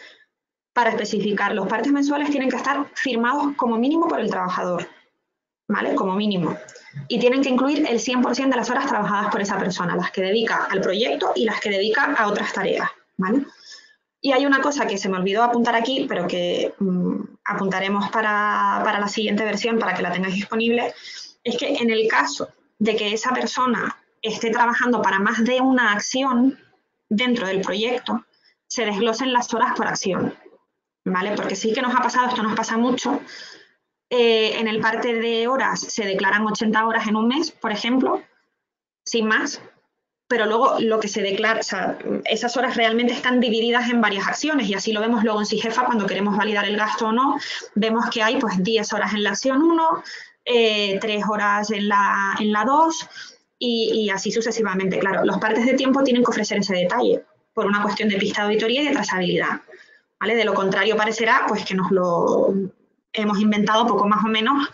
C: para especificar. Los partes mensuales tienen que estar firmados como mínimo por el trabajador, ¿vale? Como mínimo. Y tienen que incluir el 100% de las horas trabajadas por esa persona, las que dedica al proyecto y las que dedica a otras tareas, ¿vale? Y hay una cosa que se me olvidó apuntar aquí, pero que apuntaremos para la siguiente versión, para que la tengáis disponible, es que en el caso de que esa persona esté trabajando para más de una acción dentro del proyecto, se desglosen las horas por acción, ¿vale? Porque sí que nos ha pasado, esto nos pasa mucho, en el parte de horas se declaran 80 horas en un mes, por ejemplo, sin más, pero luego lo que se declara, o sea, esas horas realmente están divididas en varias acciones y así lo vemos luego en SIGEFA cuando queremos validar el gasto o no, vemos que hay pues 10 horas en la acción 1, 3 horas en la 2 y así sucesivamente. Claro, los partes de tiempo tienen que ofrecer ese detalle por una cuestión de pista de auditoría y de trazabilidad, ¿vale? De lo contrario parecerá pues que hemos inventado poco más o menos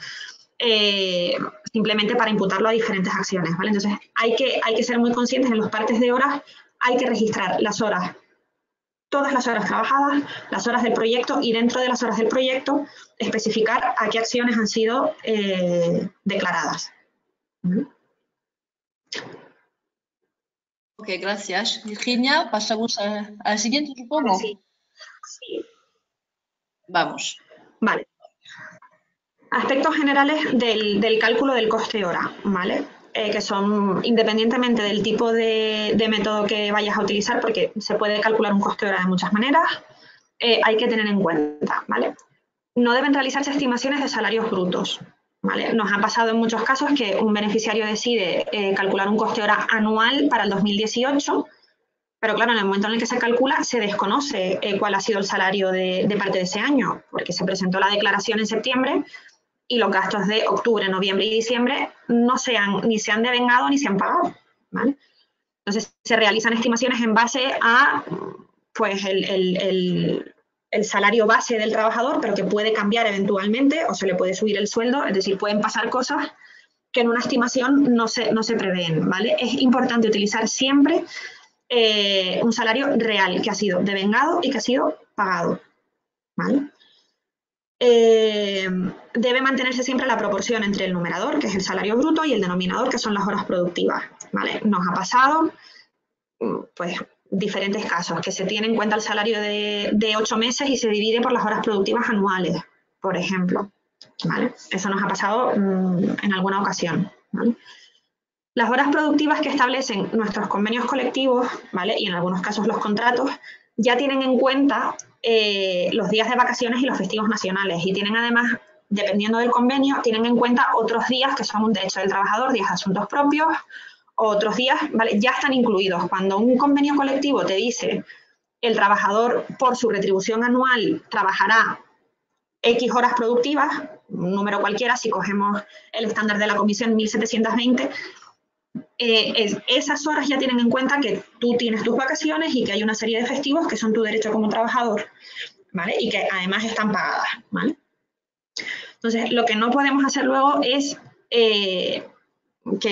C: simplemente para imputarlo a diferentes acciones, ¿vale? Entonces, hay que ser muy conscientes en los partes de horas, hay que registrar las horas, todas las horas trabajadas, las horas del proyecto y dentro de las horas del proyecto especificar a qué acciones han sido declaradas.
A: Ok, gracias. Virginia, pasamos al siguiente, supongo.
C: Sí. Sí.
A: Vamos.
C: Vale. Aspectos generales del cálculo del coste hora, ¿vale? Que son, independientemente del tipo de método que vayas a utilizar, porque se puede calcular un coste hora de muchas maneras, hay que tener en cuenta, ¿vale? No deben realizarse estimaciones de salarios brutos, ¿vale? Nos ha pasado en muchos casos que un beneficiario decide calcular un coste hora anual para el 2018, pero claro, en el momento en el que se calcula se desconoce cuál ha sido el salario de parte de ese año, porque se presentó la declaración en septiembre y los gastos de octubre, noviembre y diciembre ni se han devengado ni se han pagado, ¿vale? Entonces, se realizan estimaciones en base a pues, el salario base del trabajador, pero que puede cambiar eventualmente o se le puede subir el sueldo, es decir, pueden pasar cosas que en una estimación no se prevén, ¿vale? Es importante utilizar siempre un salario real que ha sido devengado y que ha sido pagado, ¿vale? Debe mantenerse siempre la proporción entre el numerador, que es el salario bruto, y el denominador, que son las horas productivas, ¿vale? Nos ha pasado, pues, diferentes casos, que se tiene en cuenta el salario de 8 meses y se divide por las horas productivas anuales, por ejemplo, ¿vale? Eso nos ha pasado en alguna ocasión, ¿vale? Las horas productivas que establecen nuestros convenios colectivos, ¿vale? Y en algunos casos los contratos, ya tienen en cuenta los días de vacaciones y los festivos nacionales y tienen además, dependiendo del convenio, tienen en cuenta otros días que son un derecho del trabajador, días de asuntos propios, otros días, ¿vale? Ya están incluidos. Cuando un convenio colectivo te dice el trabajador por su retribución anual trabajará X horas productivas, un número cualquiera, si cogemos el estándar de la comisión 1720, esas horas ya tienen en cuenta que tú tienes tus vacaciones y que hay una serie de festivos que son tu derecho como trabajador, ¿vale? Y que además están pagadas, ¿vale? Entonces, lo que no podemos hacer luego es, que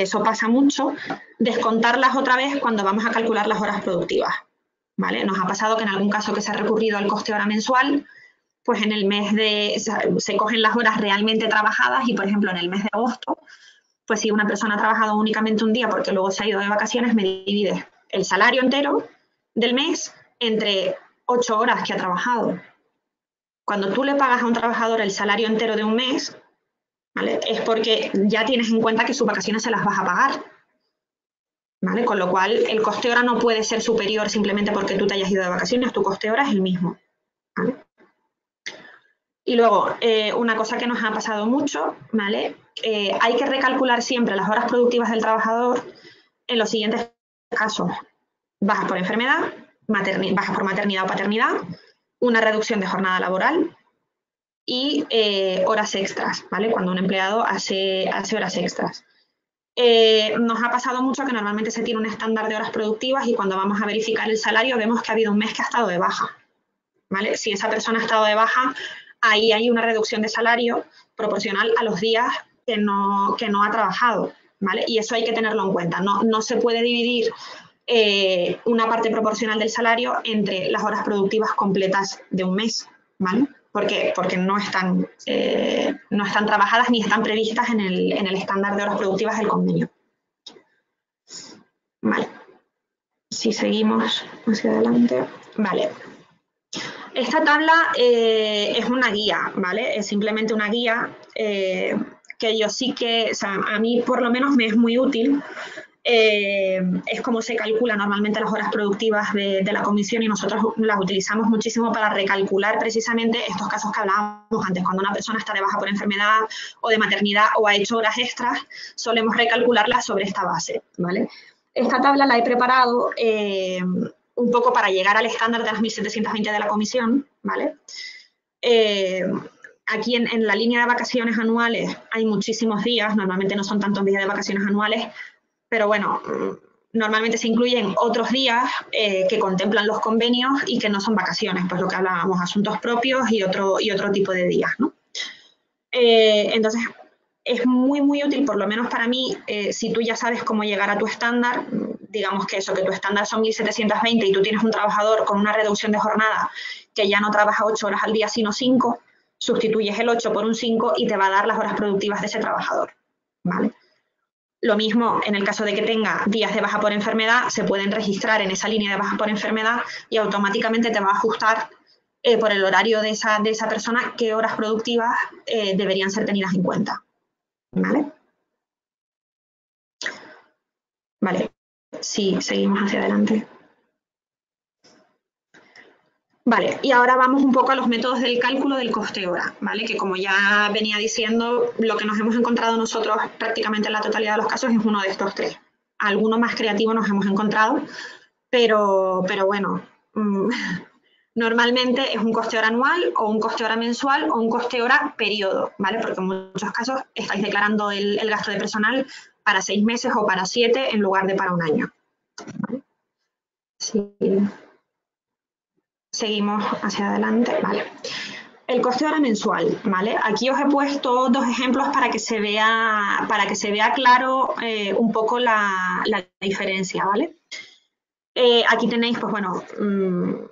C: eso pasa mucho, descontarlas otra vez cuando vamos a calcular las horas productivas, ¿vale? Nos ha pasado que en algún caso que se ha recurrido al coste hora mensual, pues en el mes se cogen las horas realmente trabajadas y, por ejemplo, en el mes de agosto, pues si una persona ha trabajado únicamente un día porque luego se ha ido de vacaciones, me divide el salario entero del mes entre 8 horas que ha trabajado. Cuando tú le pagas a un trabajador el salario entero de un mes, ¿vale? Es porque ya tienes en cuenta que sus vacaciones se las vas a pagar, ¿vale? Con lo cual, el coste hora no puede ser superior simplemente porque tú te hayas ido de vacaciones, tu coste hora es el mismo, ¿vale? Y luego, una cosa que nos ha pasado mucho, ¿vale? Hay que recalcular siempre las horas productivas del trabajador en los siguientes casos. Bajas por enfermedad, bajas por maternidad o paternidad, una reducción de jornada laboral y horas extras, ¿vale? Cuando un empleado hace horas extras. Nos ha pasado mucho que normalmente se tiene un estándar de horas productivas y cuando vamos a verificar el salario vemos que ha habido un mes que ha estado de baja, ¿vale? Si esa persona ha estado de baja, ahí hay una reducción de salario proporcional a los días que no ha trabajado, ¿vale? Y eso hay que tenerlo en cuenta. No se puede dividir una parte proporcional del salario entre las horas productivas completas de un mes, ¿vale? Porque no están trabajadas ni están previstas en el estándar de horas productivas del convenio. Vale. Si seguimos hacia adelante. Vale. Esta tabla es una guía, ¿vale? Es simplemente una guía que yo sí que, o sea, a mí por lo menos me es muy útil. Es como se calcula normalmente las horas productivas de la comisión y nosotros las utilizamos muchísimo para recalcular precisamente estos casos que hablábamos antes. Cuando una persona está de baja por enfermedad o de maternidad o ha hecho horas extras, solemos recalcularlas sobre esta base, ¿vale? Esta tabla la he preparado un poco para llegar al estándar de las 1720 de la comisión, ¿vale? Aquí en la línea de vacaciones anuales hay muchísimos días, normalmente no son tantos días de vacaciones anuales, pero bueno, normalmente se incluyen otros días que contemplan los convenios y que no son vacaciones, pues lo que hablábamos, asuntos propios y otro tipo de días, ¿no? Entonces, es muy, muy útil, por lo menos para mí, si tú ya sabes cómo llegar a tu estándar, digamos que eso, que tu estándar son 1720 y tú tienes un trabajador con una reducción de jornada que ya no trabaja 8 horas al día, sino 5, sustituyes el 8 por un 5 y te va a dar las horas productivas de ese trabajador, ¿vale? Lo mismo en el caso de que tenga días de baja por enfermedad, se pueden registrar en esa línea de baja por enfermedad y automáticamente te va a ajustar por el horario de esa persona qué horas productivas deberían ser tenidas en cuenta. ¿Vale? Vale, sí, seguimos hacia adelante. Vale, y ahora vamos un poco a los métodos del cálculo del coste hora, ¿vale? Que como ya venía diciendo, lo que nos hemos encontrado nosotros prácticamente en la totalidad de los casos es uno de estos tres. Alguno más creativo nos hemos encontrado, pero bueno, normalmente es un coste hora anual o un coste hora mensual o un coste hora periodo, ¿vale? Porque en muchos casos estáis declarando el gasto de personal para 6 meses o para 7 en lugar de para un año. ¿Vale? Sí. Seguimos hacia adelante, vale. El coste hora mensual, ¿vale? Aquí os he puesto 2 ejemplos para que se vea claro un poco la diferencia, ¿vale? Aquí tenéis, pues bueno,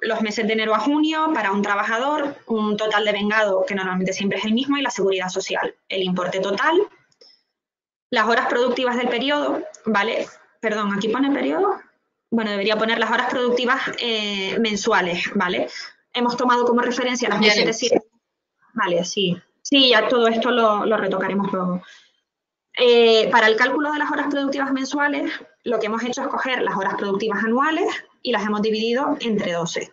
C: los meses de enero a junio para un trabajador, un total de vengado que normalmente siempre es el mismo y la seguridad social, el importe total, las horas productivas del periodo, ¿vale? Perdón, ¿aquí pone periodo? Bueno, debería poner las horas productivas mensuales, ¿vale? Hemos tomado como referencia las 1700. Vale, sí. Sí, ya todo esto lo retocaremos luego. Para el cálculo de las horas productivas mensuales, lo que hemos hecho es coger las horas productivas anuales y las hemos dividido entre 12,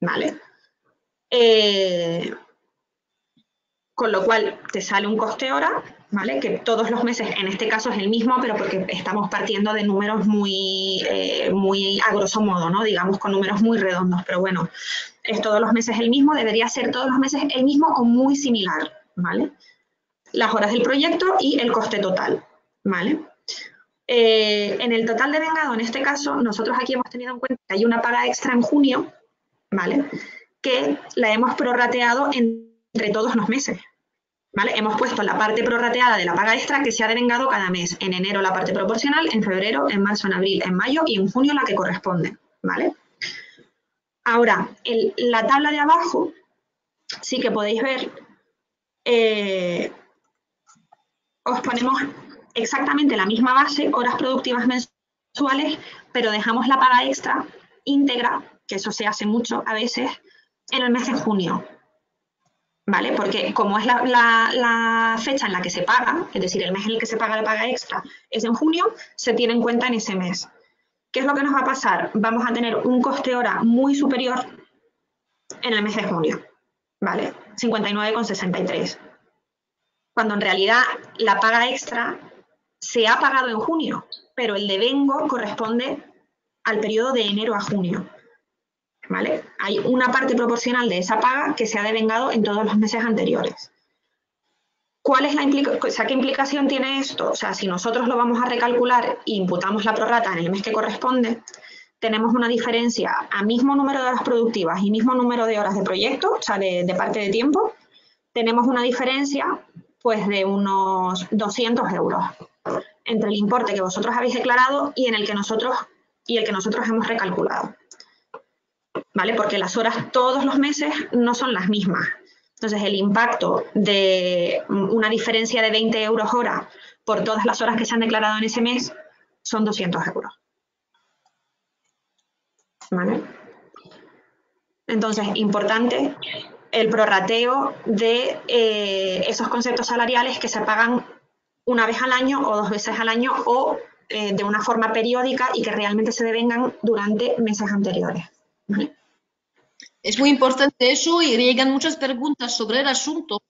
C: ¿vale? Con lo cual te sale un coste hora, ¿vale? Que todos los meses, en este caso es el mismo, pero porque estamos partiendo de números muy a grosso modo, ¿no? Digamos con números muy redondos, pero bueno, es todos los meses el mismo, debería ser todos los meses el mismo o muy similar, ¿vale? Las horas del proyecto y el coste total, ¿vale? En el total de vengado, en este caso, nosotros aquí hemos tenido en cuenta que hay una paga extra en junio, ¿vale? Que la hemos prorrateado entre todos los meses, ¿vale? Hemos puesto la parte prorrateada de la paga extra que se ha devengado cada mes. En enero la parte proporcional, en febrero, en marzo, en abril, en mayo y en junio la que corresponde, ¿vale? Ahora, la tabla de abajo sí que podéis ver, os ponemos exactamente la misma base, horas productivas mensuales, pero dejamos la paga extra íntegra, que eso se hace mucho a veces, en el mes de junio, ¿vale? Porque como es la fecha en la que se paga, es decir, el mes en el que se paga la paga extra es en junio, se tiene en cuenta en ese mes. ¿Qué es lo que nos va a pasar? Vamos a tener un coste hora muy superior en el mes de junio, ¿vale? 59,63. Cuando en realidad la paga extra se ha pagado en junio, pero el devengo corresponde al periodo de enero a junio, ¿vale? Hay una parte proporcional de esa paga que se ha devengado en todos los meses anteriores. ¿Cuál es qué implicación tiene esto? O sea, si nosotros lo vamos a recalcular e imputamos la prorrata en el mes que corresponde, tenemos una diferencia a mismo número de horas productivas y mismo número de horas de proyecto, o sea, de parte de tiempo, tenemos una diferencia pues de unos 200 euros entre el importe que vosotros habéis declarado y el que nosotros hemos recalculado, ¿vale? Porque las horas todos los meses no son las mismas. Entonces, el impacto de una diferencia de 20 euros hora por todas las horas que se han declarado en ese mes son 200 euros. ¿Vale? Entonces, importante el prorrateo de esos conceptos salariales que se pagan una vez al año o 2 veces al año o de una forma periódica y que realmente se devengan durante meses anteriores. ¿Vale?
A: Es muy importante eso y llegan muchas preguntas sobre el asunto,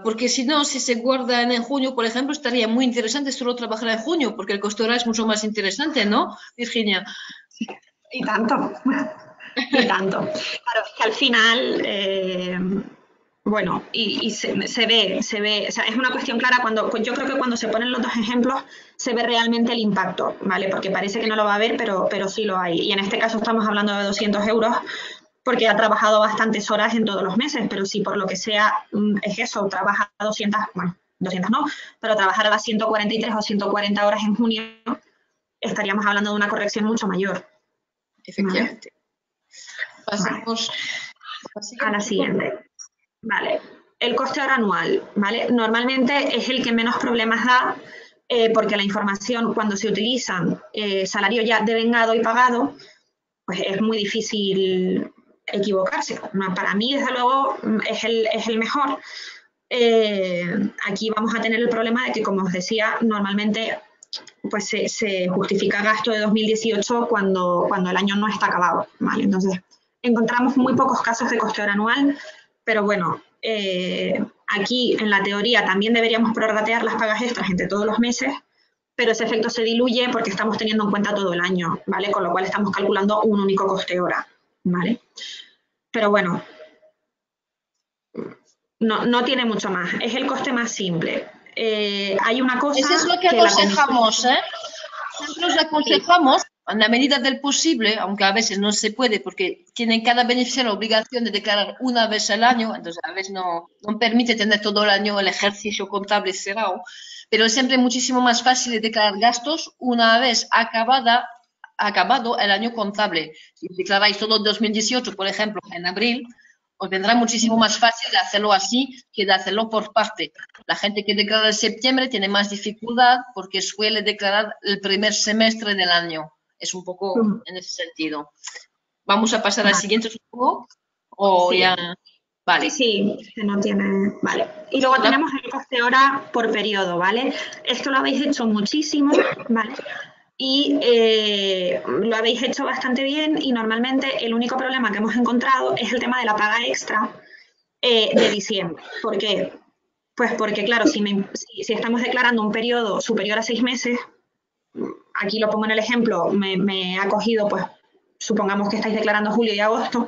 A: porque si no, si se guardan en junio, por ejemplo, estaría muy interesante solo trabajar en junio, porque el coste hora es mucho más interesante, ¿no, Virginia?
C: Y tanto, y tanto. Claro, es que al final, bueno, y se ve, o sea, es una cuestión clara yo creo que cuando se ponen los 2 ejemplos se ve realmente el impacto, ¿vale? Porque parece que no lo va a ver, pero sí lo hay. Y en este caso estamos hablando de 200 euros porque ha trabajado bastantes horas en todos los meses, pero si por lo que sea es eso, trabaja 200, bueno, 200 no, pero trabajar a las 143 o 140 horas en junio, estaríamos hablando de una corrección mucho mayor.
A: Efectivamente.
C: ¿Vale?
A: Pasemos
C: a la siguiente. Vale. El coste hora anual, ¿vale? Normalmente es el que menos problemas da, porque la información, cuando se utilizan salario ya devengado y pagado, pues es muy difícil equivocarse. Para mí, desde luego, es el mejor. Aquí vamos a tener el problema de que, como os decía, normalmente pues se justifica gasto de 2018 cuando el año no está acabado, ¿vale? Entonces, encontramos muy pocos casos de coste hora anual, pero bueno, aquí en la teoría también deberíamos prorratear las pagas extras entre todos los meses, pero ese efecto se diluye porque estamos teniendo en cuenta todo el año, ¿vale? Con lo cual estamos calculando un único coste hora, ¿vale? Pero bueno, no tiene mucho más, es el coste más simple. Hay una cosa...
A: Eso es lo que aconsejamos, ¿eh? Nosotros aconsejamos, en la medida del posible, aunque a veces no se puede, porque tiene cada beneficiario la obligación de declarar una vez al año, entonces a veces no permite tener todo el año el ejercicio contable cerrado, pero es siempre muchísimo más fácil de declarar gastos una vez acabado el año contable. Si declaráis todo 2018, por ejemplo, en abril, os vendrá muchísimo más fácil de hacerlo así que de hacerlo por parte. La gente que declara en septiembre tiene más dificultad porque suele declarar el primer semestre del año. Es un poco en ese sentido. Vamos a pasar al siguiente, supongo. O
C: sí.
A: ya. Vale.
C: Sí, que no tiene. Vale. Y luego tenemos el coste hora por periodo, ¿vale? Esto lo habéis hecho muchísimo, ¿vale? Y lo habéis hecho bastante bien y normalmente el único problema que hemos encontrado es el tema de la paga extra de diciembre. ¿Por qué? Pues porque, claro, si estamos declarando un periodo superior a 6 meses, aquí lo pongo en el ejemplo, me ha cogido, pues, supongamos que estáis declarando julio y agosto.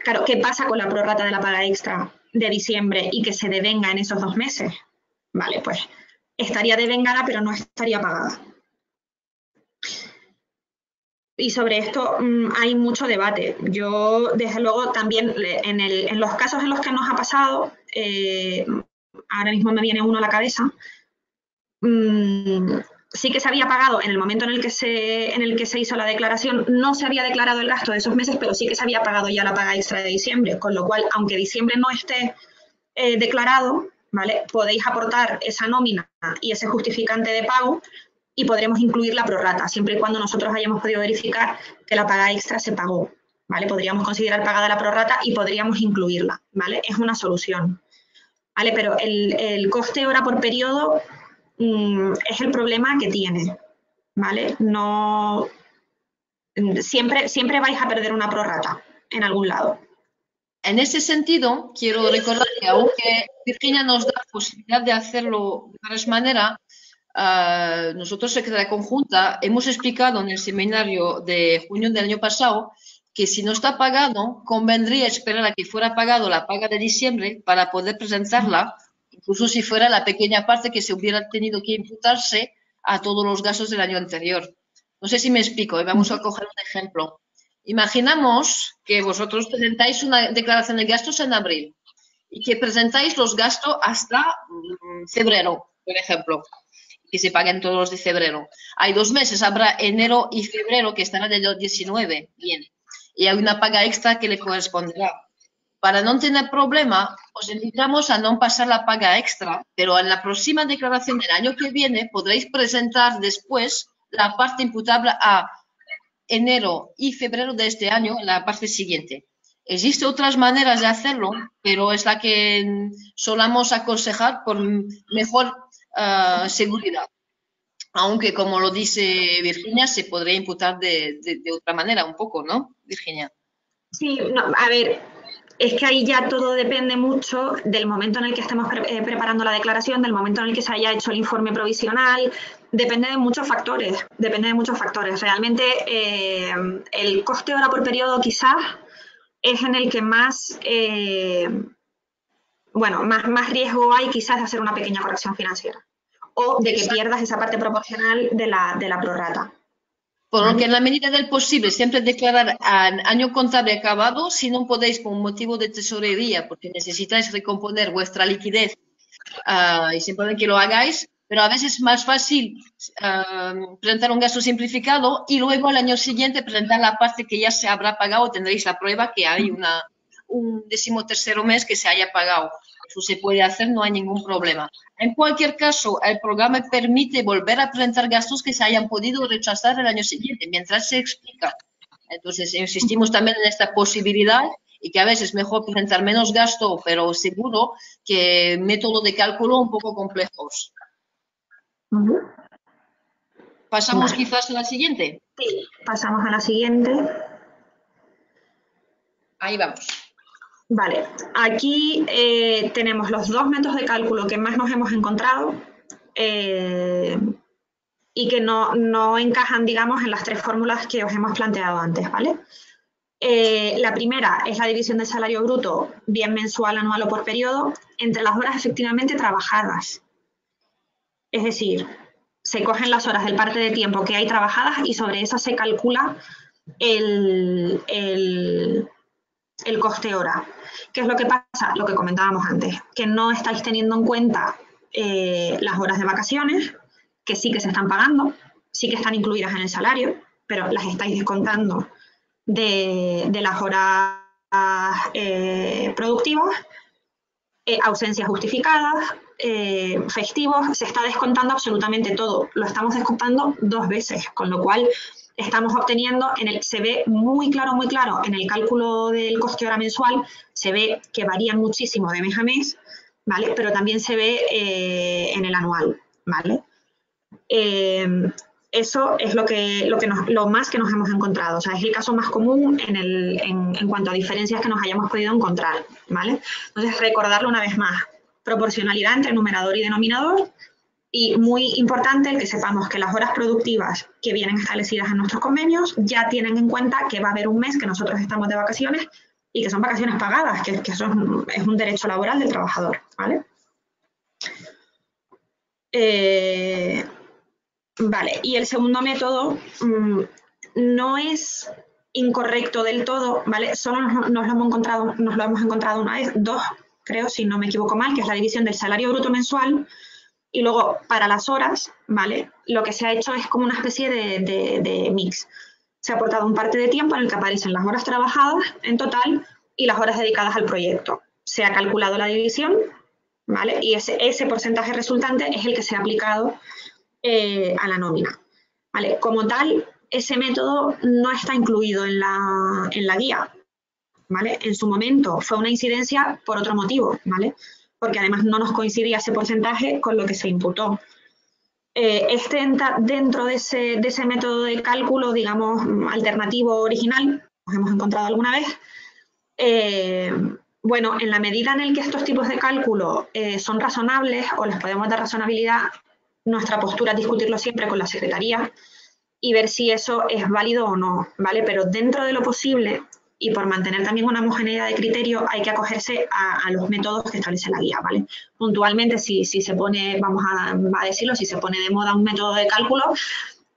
C: Claro, ¿qué pasa con la prorrata de la paga extra de diciembre y que se devenga en esos 2 meses? Vale, pues estaría devengada, pero no estaría pagada. Y sobre esto hay mucho debate. Yo, desde luego, también en los casos en los que nos ha pasado, ahora mismo me viene uno a la cabeza, sí que se había pagado en el momento en el que se hizo la declaración, no se había declarado el gasto de esos meses, pero sí que se había pagado ya la paga extra de diciembre, con lo cual, aunque diciembre no esté declarado, ¿vale? Podéis aportar esa nómina y ese justificante de pago y podremos incluir la prorrata, siempre y cuando nosotros hayamos podido verificar que la paga extra se pagó, ¿vale? Podríamos considerar pagada la prorrata y podríamos incluirla, ¿vale? Es una solución, ¿vale? Pero el coste hora por periodo es el problema que tiene, ¿vale? No, siempre vais a perder una prorrata en algún lado.
A: En ese sentido, quiero recordar que aunque Virginia nos da la posibilidad de hacerlo de varias maneras, nosotros, Secretaría Conjunta, hemos explicado en el seminario de junio del año pasado que si no está pagado, convendría esperar a que fuera pagado la paga de diciembre para poder presentarla, incluso si fuera la pequeña parte que se hubiera tenido que imputarse a todos los gastos del año anterior. No sé si me explico, y vamos a coger un ejemplo. Imaginamos que vosotros presentáis una declaración de gastos en abril y que presentáis los gastos hasta febrero, por ejemplo, que se paguen todos los de febrero. Hay 2 meses, habrá enero y febrero que estará de 19, bien, y hay una paga extra que le corresponderá. Para no tener problema, os invitamos a no pasar la paga extra, pero en la próxima declaración del año que viene podréis presentar después la parte imputable a enero y febrero de este año en la parte siguiente. Existen otras maneras de hacerlo, pero es la que solamos aconsejar por mejor seguridad. Aunque, como lo dice Virginia, se podría imputar de otra manera un poco, ¿no, Virginia?
C: Sí, no, a ver, es que ahí ya todo depende mucho del momento en el que estemos preparando la declaración, del momento en el que se haya hecho el informe provisional, depende de muchos factores, Realmente el coste hora por periodo quizás es en el que más, más riesgo hay quizás de hacer una pequeña corrección financiera o de que pierdas esa parte proporcional de la prorrata.
A: Por lo
C: ¿vale?
A: que en la medida del posible siempre declarar al año contable acabado, si no podéis por un motivo de tesorería, porque necesitáis recomponer vuestra liquidez y simplemente que lo hagáis, pero a veces es más fácil presentar un gasto simplificado y luego al año siguiente presentar la parte que ya se habrá pagado, tendréis la prueba que hay un 13º mes que se haya pagado. Eso se puede hacer, no hay ningún problema. En cualquier caso, el programa permite volver a presentar gastos que se hayan podido rechazar el año siguiente, mientras se explica. Entonces, insistimos también en esta posibilidad y que a veces es mejor presentar menos gasto, pero seguro, que método de cálculo un poco complejos.
C: Ujú.
A: Pasamos
C: Vale.
A: quizás a la siguiente.
C: Sí, pasamos a la siguiente.
A: Ahí vamos.
C: Vale, aquí tenemos los dos métodos de cálculo que más nos hemos encontrado y que no encajan, digamos, en las tres fórmulas que os hemos planteado antes, ¿vale? La primera es la división del salario bruto, bien mensual, anual o por periodo, entre las horas efectivamente trabajadas. Es decir, se cogen las horas del parte de tiempo que hay trabajadas y sobre eso se calcula el coste hora. ¿Qué es lo que pasa? Lo que comentábamos antes, que no estáis teniendo en cuenta las horas de vacaciones, que sí que se están pagando, sí que están incluidas en el salario, pero las estáis descontando de las horas productivas, ausencias justificadas, festivos, se está descontando absolutamente todo. Lo estamos descontando 2 veces, con lo cual estamos obteniendo, se ve muy claro en el cálculo del coste hora mensual, se ve que varían muchísimo de mes a mes, ¿vale? Pero también se ve en el anual, ¿vale? Eso es lo más que nos hemos encontrado, o sea, es el caso más común en cuanto a diferencias que nos hayamos podido encontrar, ¿vale? Entonces, recordarlo una vez más, proporcionalidad entre numerador y denominador, y muy importante el que sepamos que las horas productivas que vienen establecidas en nuestros convenios ya tienen en cuenta que va a haber un mes que nosotros estamos de vacaciones y que son vacaciones pagadas, que eso es un derecho laboral del trabajador, ¿vale? Vale, y el segundo método no es incorrecto del todo, ¿vale? Solo nos lo hemos encontrado una vez, 2, creo, si no me equivoco mal, que es la división del salario bruto mensual. Y luego, para las horas, ¿vale? Lo que se ha hecho es como una especie de mix. Se ha aportado un parte de tiempo en el que aparecen las horas trabajadas en total y las horas dedicadas al proyecto. Se ha calculado la división, ¿vale? Y ese porcentaje resultante es el que se ha aplicado a la nómina, ¿vale? Como tal, ese método no está incluido en la guía, ¿vale? En su momento fue una incidencia por otro motivo, ¿vale? Porque además no nos coincidía ese porcentaje con lo que se imputó. Entra dentro de ese método de cálculo, digamos, alternativo original, nos hemos encontrado alguna vez. Bueno, en la medida en el que estos tipos de cálculo son razonables o les podemos dar razonabilidad, nuestra postura es discutirlo siempre con la Secretaría y ver si eso es válido o no, ¿vale? Pero dentro de lo posible y por mantener también una homogeneidad de criterio hay que acogerse a los métodos que establece la guía, ¿vale? Puntualmente, si se pone, vamos a decirlo, si se pone de moda un método de cálculo,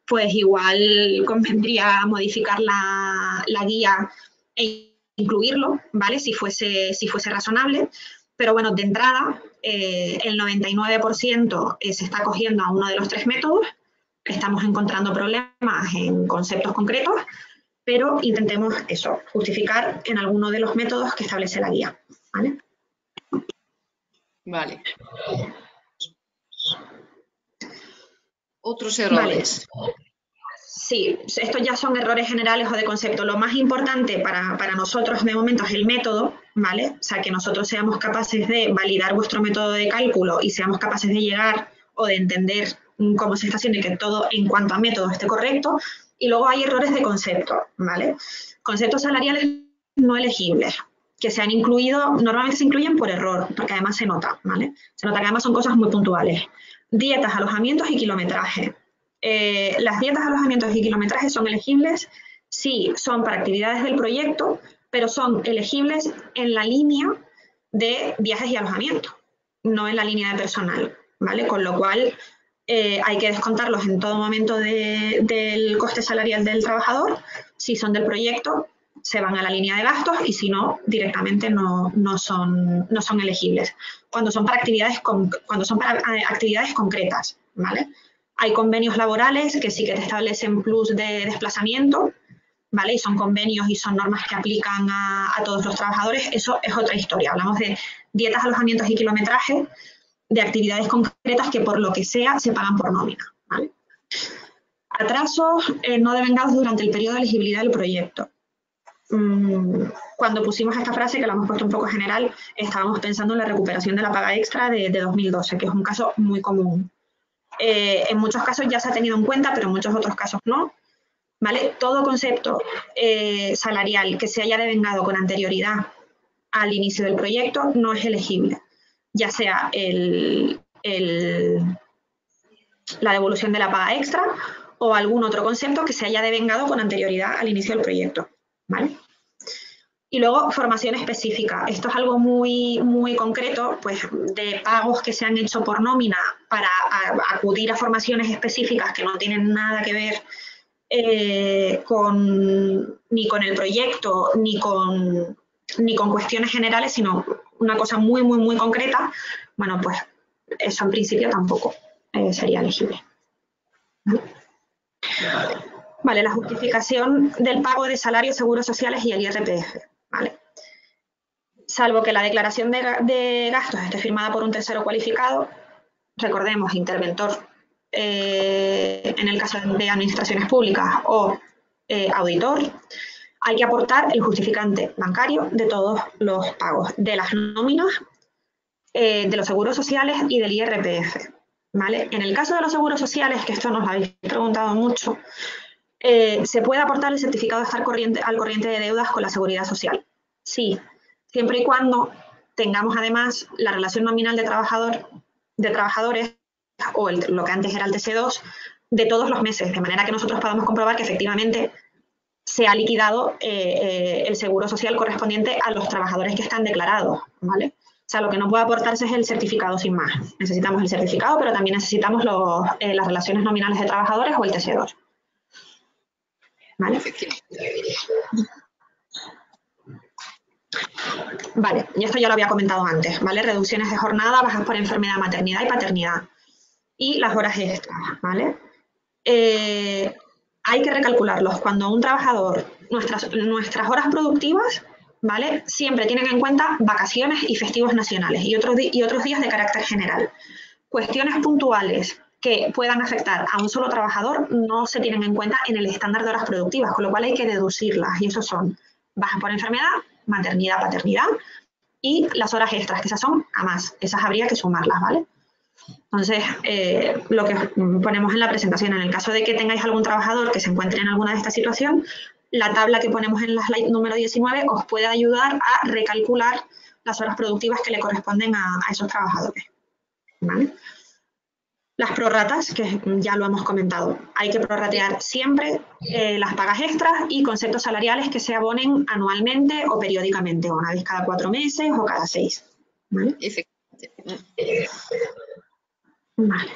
C: pues igual convendría modificar la guía e incluirlo, ¿vale? Si fuese razonable. Pero bueno, de entrada, el 99% se está acogiendo a uno de los 3 métodos. Estamos encontrando problemas en conceptos concretos, pero intentemos eso, justificar en alguno de los métodos que establece la guía, ¿vale?
A: Vale. Otros errores.
C: Vale. Sí, estos ya son errores generales o de concepto. Lo más importante para nosotros de momento es el método, ¿vale? O sea, que nosotros seamos capaces de validar vuestro método de cálculo y seamos capaces de llegar o de entender cómo se está haciendo y que todo en cuanto a método esté correcto. Y luego hay errores de concepto, ¿vale? Conceptos salariales no elegibles, que se han incluido, normalmente se incluyen por error, porque además se nota, ¿vale? Se nota que además son cosas muy puntuales. Dietas, alojamientos y kilometraje. Las dietas, alojamientos y kilometraje son elegibles si son para actividades del proyecto, pero son elegibles en la línea de viajes y alojamiento, no en la línea de personal, ¿vale? Con lo cual, hay que descontarlos en todo momento del coste salarial del trabajador. Si son del proyecto, se van a la línea de gastos y si no, directamente no son elegibles. Cuando son para actividades concretas, ¿vale? Hay convenios laborales que sí que te establecen plus de desplazamiento, ¿vale? Y son convenios y son normas que aplican a todos los trabajadores. Eso es otra historia. Hablamos de dietas, alojamientos y kilometraje, de actividades concretas que por lo que sea se pagan por nómina, ¿vale? Atrasos no devengados durante el periodo de elegibilidad del proyecto. Cuando pusimos esta frase, que la hemos puesto un poco general, estábamos pensando en la recuperación de la paga extra de 2012, que es un caso muy común. En muchos casos ya se ha tenido en cuenta, pero en muchos otros casos no, ¿vale? Todo concepto salarial que se haya devengado con anterioridad al inicio del proyecto no es elegible, ya sea la devolución de la paga extra o algún otro concepto que se haya devengado con anterioridad al inicio del proyecto, ¿vale? Y luego, formación específica. Esto es algo muy, muy concreto, pues de pagos que se han hecho por nómina para acudir a formaciones específicas que no tienen nada que ver ni con el proyecto, ni con cuestiones generales, sino una cosa muy, muy, muy concreta. Bueno, pues eso en principio tampoco sería elegible. Vale, la justificación del pago de salarios, seguros sociales y el IRPF. ¿Vale? Salvo que la declaración de gastos esté firmada por un tercero cualificado, recordemos, interventor en el caso de administraciones públicas o auditor, hay que aportar el justificante bancario de todos los pagos, de las nóminas, de los seguros sociales y del IRPF. ¿Vale? En el caso de los seguros sociales, que esto nos lo habéis preguntado mucho, ¿se puede aportar el certificado de estar al corriente de deudas con la seguridad social? Sí, siempre y cuando tengamos además la relación nominal de trabajadores o lo que antes era el TC2 de todos los meses, de manera que nosotros podamos comprobar que efectivamente se ha liquidado el seguro social correspondiente a los trabajadores que están declarados, ¿vale? O sea, lo que no puede aportarse es el certificado sin más. Necesitamos el certificado, pero también necesitamos las relaciones nominales de trabajadores o el TC2. ¿Vale? Vale, y esto ya lo había comentado antes, ¿vale? Reducciones de jornada, bajas por enfermedad, maternidad y paternidad. Y las horas extras, ¿vale? Hay que recalcularlos. Cuando un trabajador, nuestras horas productivas, ¿vale? Siempre tienen en cuenta vacaciones y festivos nacionales y otros días de carácter general. Cuestiones puntuales que puedan afectar a un solo trabajador no se tienen en cuenta en el estándar de horas productivas, con lo cual hay que deducirlas. Y esos son bajas por enfermedad, maternidad, paternidad y las horas extras, que esas son a más. Esas habría que sumarlas, ¿vale? Entonces, lo que ponemos en la presentación, en el caso de que tengáis algún trabajador que se encuentre en alguna de estas situaciones, la tabla que ponemos en la slide número 19 os puede ayudar a recalcular las horas productivas que le corresponden a esos trabajadores, ¿vale? Las prorratas, que ya lo hemos comentado, hay que prorratear siempre las pagas extras y conceptos salariales que se abonen anualmente o periódicamente, o una vez cada 4 meses o cada 6. ¿Vale?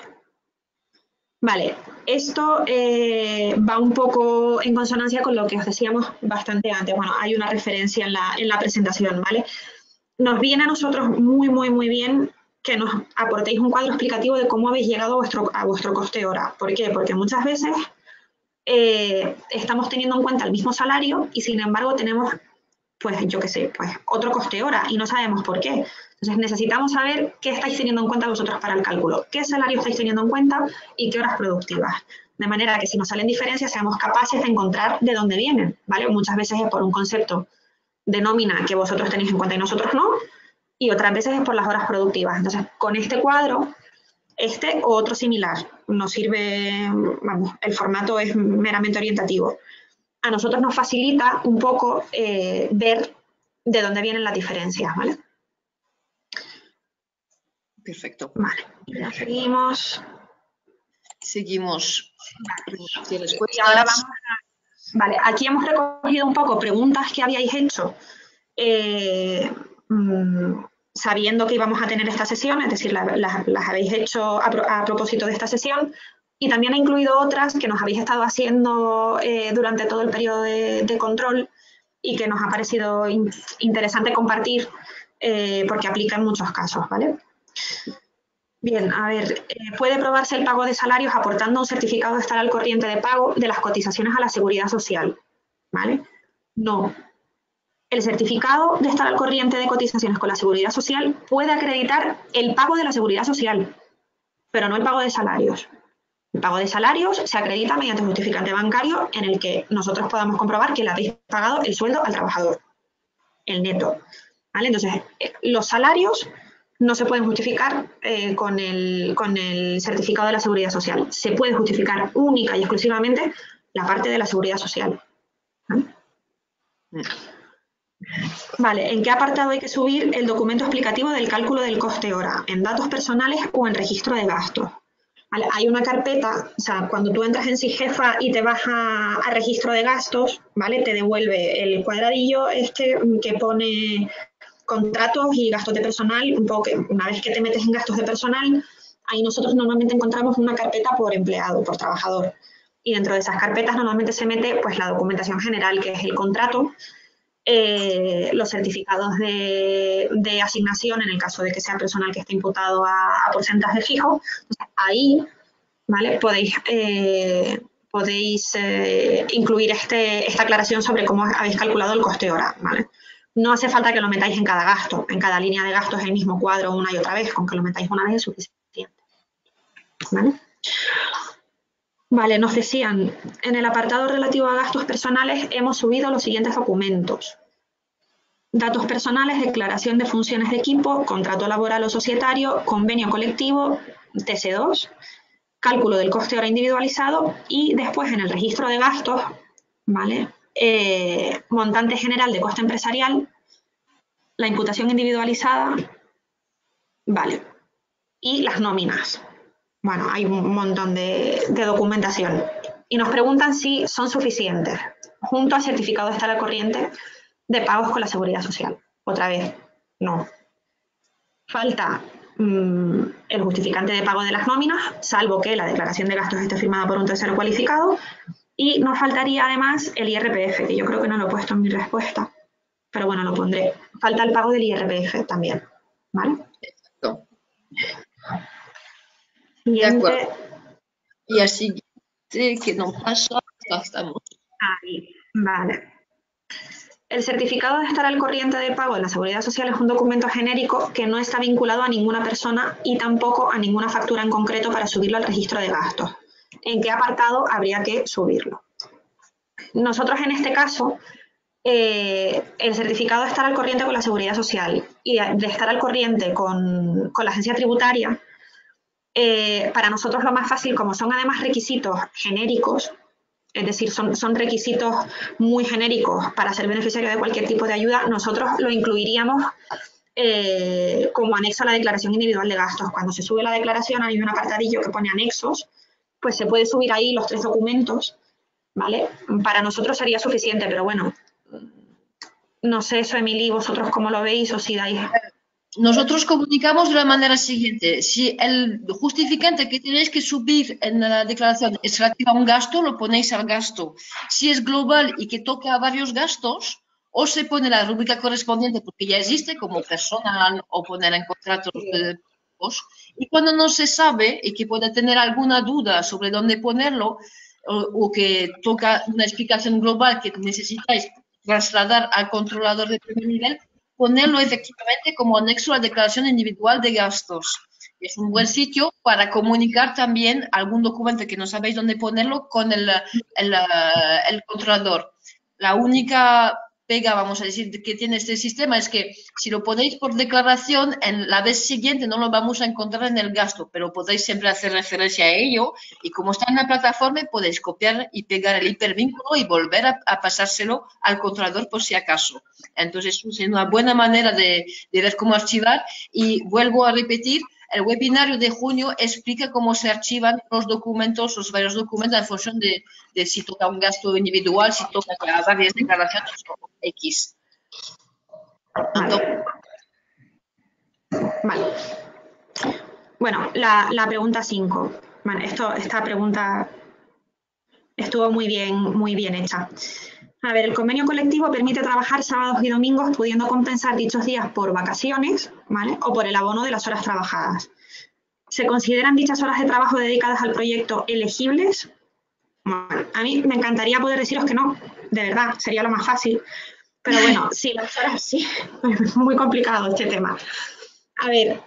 C: Vale, esto va un poco en consonancia con lo que os decíamos bastante antes. Bueno, hay una referencia en la presentación, ¿vale? Nos viene a nosotros muy, muy, muy bien que nos aportéis un cuadro explicativo de cómo habéis llegado a vuestro coste hora. ¿Por qué? Porque muchas veces estamos teniendo en cuenta el mismo salario y sin embargo tenemos, pues yo qué sé, pues otro coste hora y no sabemos por qué. Entonces necesitamos saber qué estáis teniendo en cuenta vosotros para el cálculo, qué salario estáis teniendo en cuenta y qué horas productivas. De manera que si nos salen diferencias seamos capaces de encontrar de dónde vienen, ¿vale? Muchas veces es por un concepto de nómina que vosotros tenéis en cuenta y nosotros no, y otras veces es por las horas productivas. Entonces, con este cuadro, este o otro similar, nos sirve, vamos, el formato es meramente orientativo. A nosotros nos facilita un poco ver de dónde vienen las diferencias, ¿vale?
A: Perfecto.
C: Vale, ya seguimos.
A: Seguimos.
C: Y ahora vamos a... Vale, aquí hemos recogido un poco preguntas que habíais hecho sabiendo que íbamos a tener esta sesión, es decir, las habéis hecho a propósito de esta sesión, y también he incluido otras que nos habéis estado haciendo durante todo el periodo de control y que nos ha parecido interesante compartir porque aplica en muchos casos, ¿vale? Bien, a ver, puede probarse el pago de salarios aportando un certificado de estar al corriente de pago de las cotizaciones a la Seguridad Social, ¿vale? No. El certificado de estar al corriente de cotizaciones con la Seguridad Social puede acreditar el pago de la Seguridad Social, pero no el pago de salarios. El pago de salarios se acredita mediante un justificante bancario en el que nosotros podamos comprobar que le habéis pagado el sueldo al trabajador, el neto, ¿vale? Entonces, los salarios no se pueden justificar con el certificado de la Seguridad Social. Se puede justificar única y exclusivamente la parte de la Seguridad Social, ¿vale? Vale, ¿en qué apartado hay que subir el documento explicativo del cálculo del coste hora? ¿En datos personales o en registro de gastos? Vale, hay una carpeta, o sea, cuando tú entras en SIGEFA y te vas a registro de gastos, ¿vale? Te devuelve el cuadradillo este que pone contratos y gastos de personal, un poco que una vez que te metes en gastos de personal, ahí nosotros normalmente encontramos una carpeta por empleado, por trabajador. Y dentro de esas carpetas normalmente se mete pues la documentación general, que es el contrato, los certificados de asignación en el caso de que sea personal que esté imputado a porcentaje fijo. Entonces, ahí, ¿vale? Podéis incluir esta aclaración sobre cómo habéis calculado el coste hora, ¿vale? No hace falta que lo metáis en cada gasto, en cada línea de gastos el mismo cuadro una y otra vez, con que lo metáis una vez es suficiente, ¿vale? Vale, nos decían, en el apartado relativo a gastos personales hemos subido los siguientes documentos. Datos personales, declaración de funciones de equipo, contrato laboral o societario, convenio colectivo, TC2, cálculo del coste hora individualizado y después en el registro de gastos, ¿vale? Montante general de coste empresarial, la imputación individualizada, ¿vale? Y las nóminas. Bueno, hay un montón de documentación. Y nos preguntan si son suficientes, junto al certificado de estar al corriente de pagos con la Seguridad Social. Otra vez, no. Falta el justificante de pago de las nóminas, salvo que la declaración de gastos esté firmada por un tercero cualificado. Y nos faltaría además el IRPF, que yo creo que no lo he puesto en mi respuesta, pero bueno, lo pondré. Falta el pago del IRPF también, ¿vale?
A: Exacto.
C: De
A: acuerdo. Y así que no pasa, ya estamos.
C: Ahí, vale. El certificado de estar al corriente del pago de la Seguridad Social es un documento genérico que no está vinculado a ninguna persona y tampoco a ninguna factura en concreto para subirlo al registro de gastos. ¿En qué apartado habría que subirlo? Nosotros en este caso, el certificado de estar al corriente con la Seguridad Social y de estar al corriente con la agencia tributaria, para nosotros lo más fácil, como son además requisitos genéricos, es decir, son requisitos muy genéricos para ser beneficiario de cualquier tipo de ayuda, nosotros lo incluiríamos como anexo a la declaración individual de gastos. Cuando se sube la declaración hay un apartadillo que pone anexos, pues se puede subir ahí los 3 documentos, ¿vale? Para nosotros sería suficiente, pero bueno, no sé eso, Emily, vosotros cómo lo veis o si dais...
A: Nosotros comunicamos de la manera siguiente. Si el justificante que tenéis que subir en la declaración es relativo a un gasto, lo ponéis al gasto. Si es global y que toca a varios gastos, o se pone la rúbrica correspondiente porque ya existe como personal o poner en contratos de pagos. Y cuando no se sabe y que puede tener alguna duda sobre dónde ponerlo o que toca una explicación global que necesitáis trasladar al controlador de primer nivel, ponerlo efectivamente como anexo a la declaración individual de gastos. Es un buen sitio para comunicar también algún documento que no sabéis dónde ponerlo con el controlador. La única pega, vamos a decir, que tiene este sistema es que si lo ponéis por declaración, en la vez siguiente no lo vamos a encontrar en el gasto, pero podéis siempre hacer referencia a ello y como está en la plataforma podéis copiar y pegar el hipervínculo y volver a pasárselo al controlador por si acaso. Entonces es una buena manera de ver cómo archivar y vuelvo a repetir, el webinario de junio explica cómo se archivan los documentos, los varios documentos en función de si toca un gasto individual, si toca varias declaraciones o X. Entonces,
C: Vale. Bueno, la pregunta 5. Bueno, esta pregunta estuvo muy bien hecha. A ver, el convenio colectivo permite trabajar sábados y domingos pudiendo compensar dichos días por vacaciones, ¿vale? O por el abono de las horas trabajadas. ¿Se consideran dichas horas de trabajo dedicadas al proyecto elegibles? Bueno, a mí me encantaría poder deciros que no, de verdad, sería lo más fácil. Pero bueno, sí, las horas sí, es muy complicado este tema. A ver,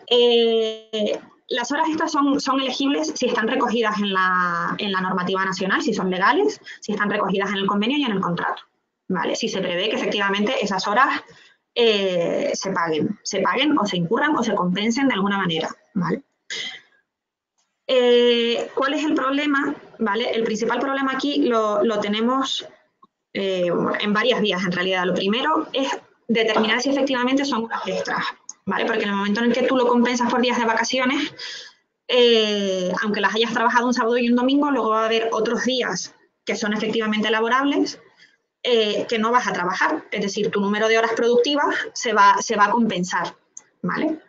C: las horas estas son elegibles si están recogidas en la normativa nacional, si son legales, si están recogidas en el convenio y en el contrato, ¿vale? Si se prevé que efectivamente esas horas se paguen o se incurran o se compensen de alguna manera, ¿vale? ¿Cuál es el problema? ¿Vale? El principal problema aquí lo tenemos en varias vías, en realidad. Lo primero es determinar si efectivamente son horas extras, ¿vale? Porque en el momento en el que tú lo compensas por días de vacaciones, aunque las hayas trabajado un sábado y un domingo, luego va a haber otros días que son efectivamente laborables que no vas a trabajar. Es decir, tu número de horas productivas se va a compensar, ¿vale?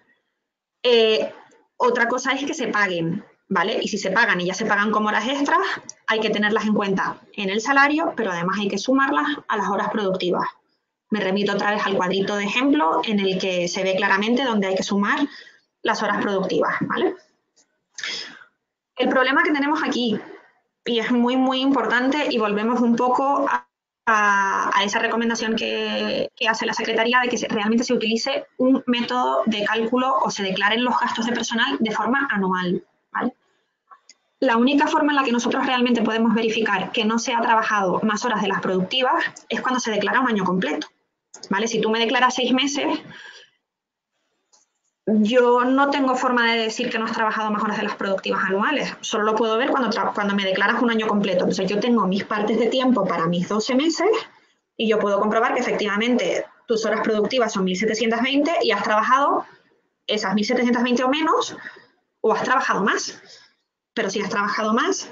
C: Otra cosa es que se paguen, ¿vale? Y si se pagan y ya se pagan como horas extras, hay que tenerlas en cuenta en el salario, pero además hay que sumarlas a las horas productivas. Me remito otra vez al cuadrito de ejemplo en el que se ve claramente dónde hay que sumar las horas productivas, ¿vale? El problema que tenemos aquí, y es muy importante, y volvemos un poco a esa recomendación que hace la Secretaría de que realmente se utilice un método de cálculo o se declaren los gastos de personal de forma anual, ¿vale? La única forma en la que nosotros realmente podemos verificar que no se ha trabajado más horas de las productivas es cuando se declara un año completo, ¿vale? Si tú me declaras 6 meses, yo no tengo forma de decir que no has trabajado más horas de las productivas anuales. Solo lo puedo ver cuando me declaras un año completo. Entonces yo tengo mis partes de tiempo para mis 12 meses y yo puedo comprobar que efectivamente tus horas productivas son 1.720 y has trabajado esas 1.720 o menos, o has trabajado más. Pero si has trabajado más,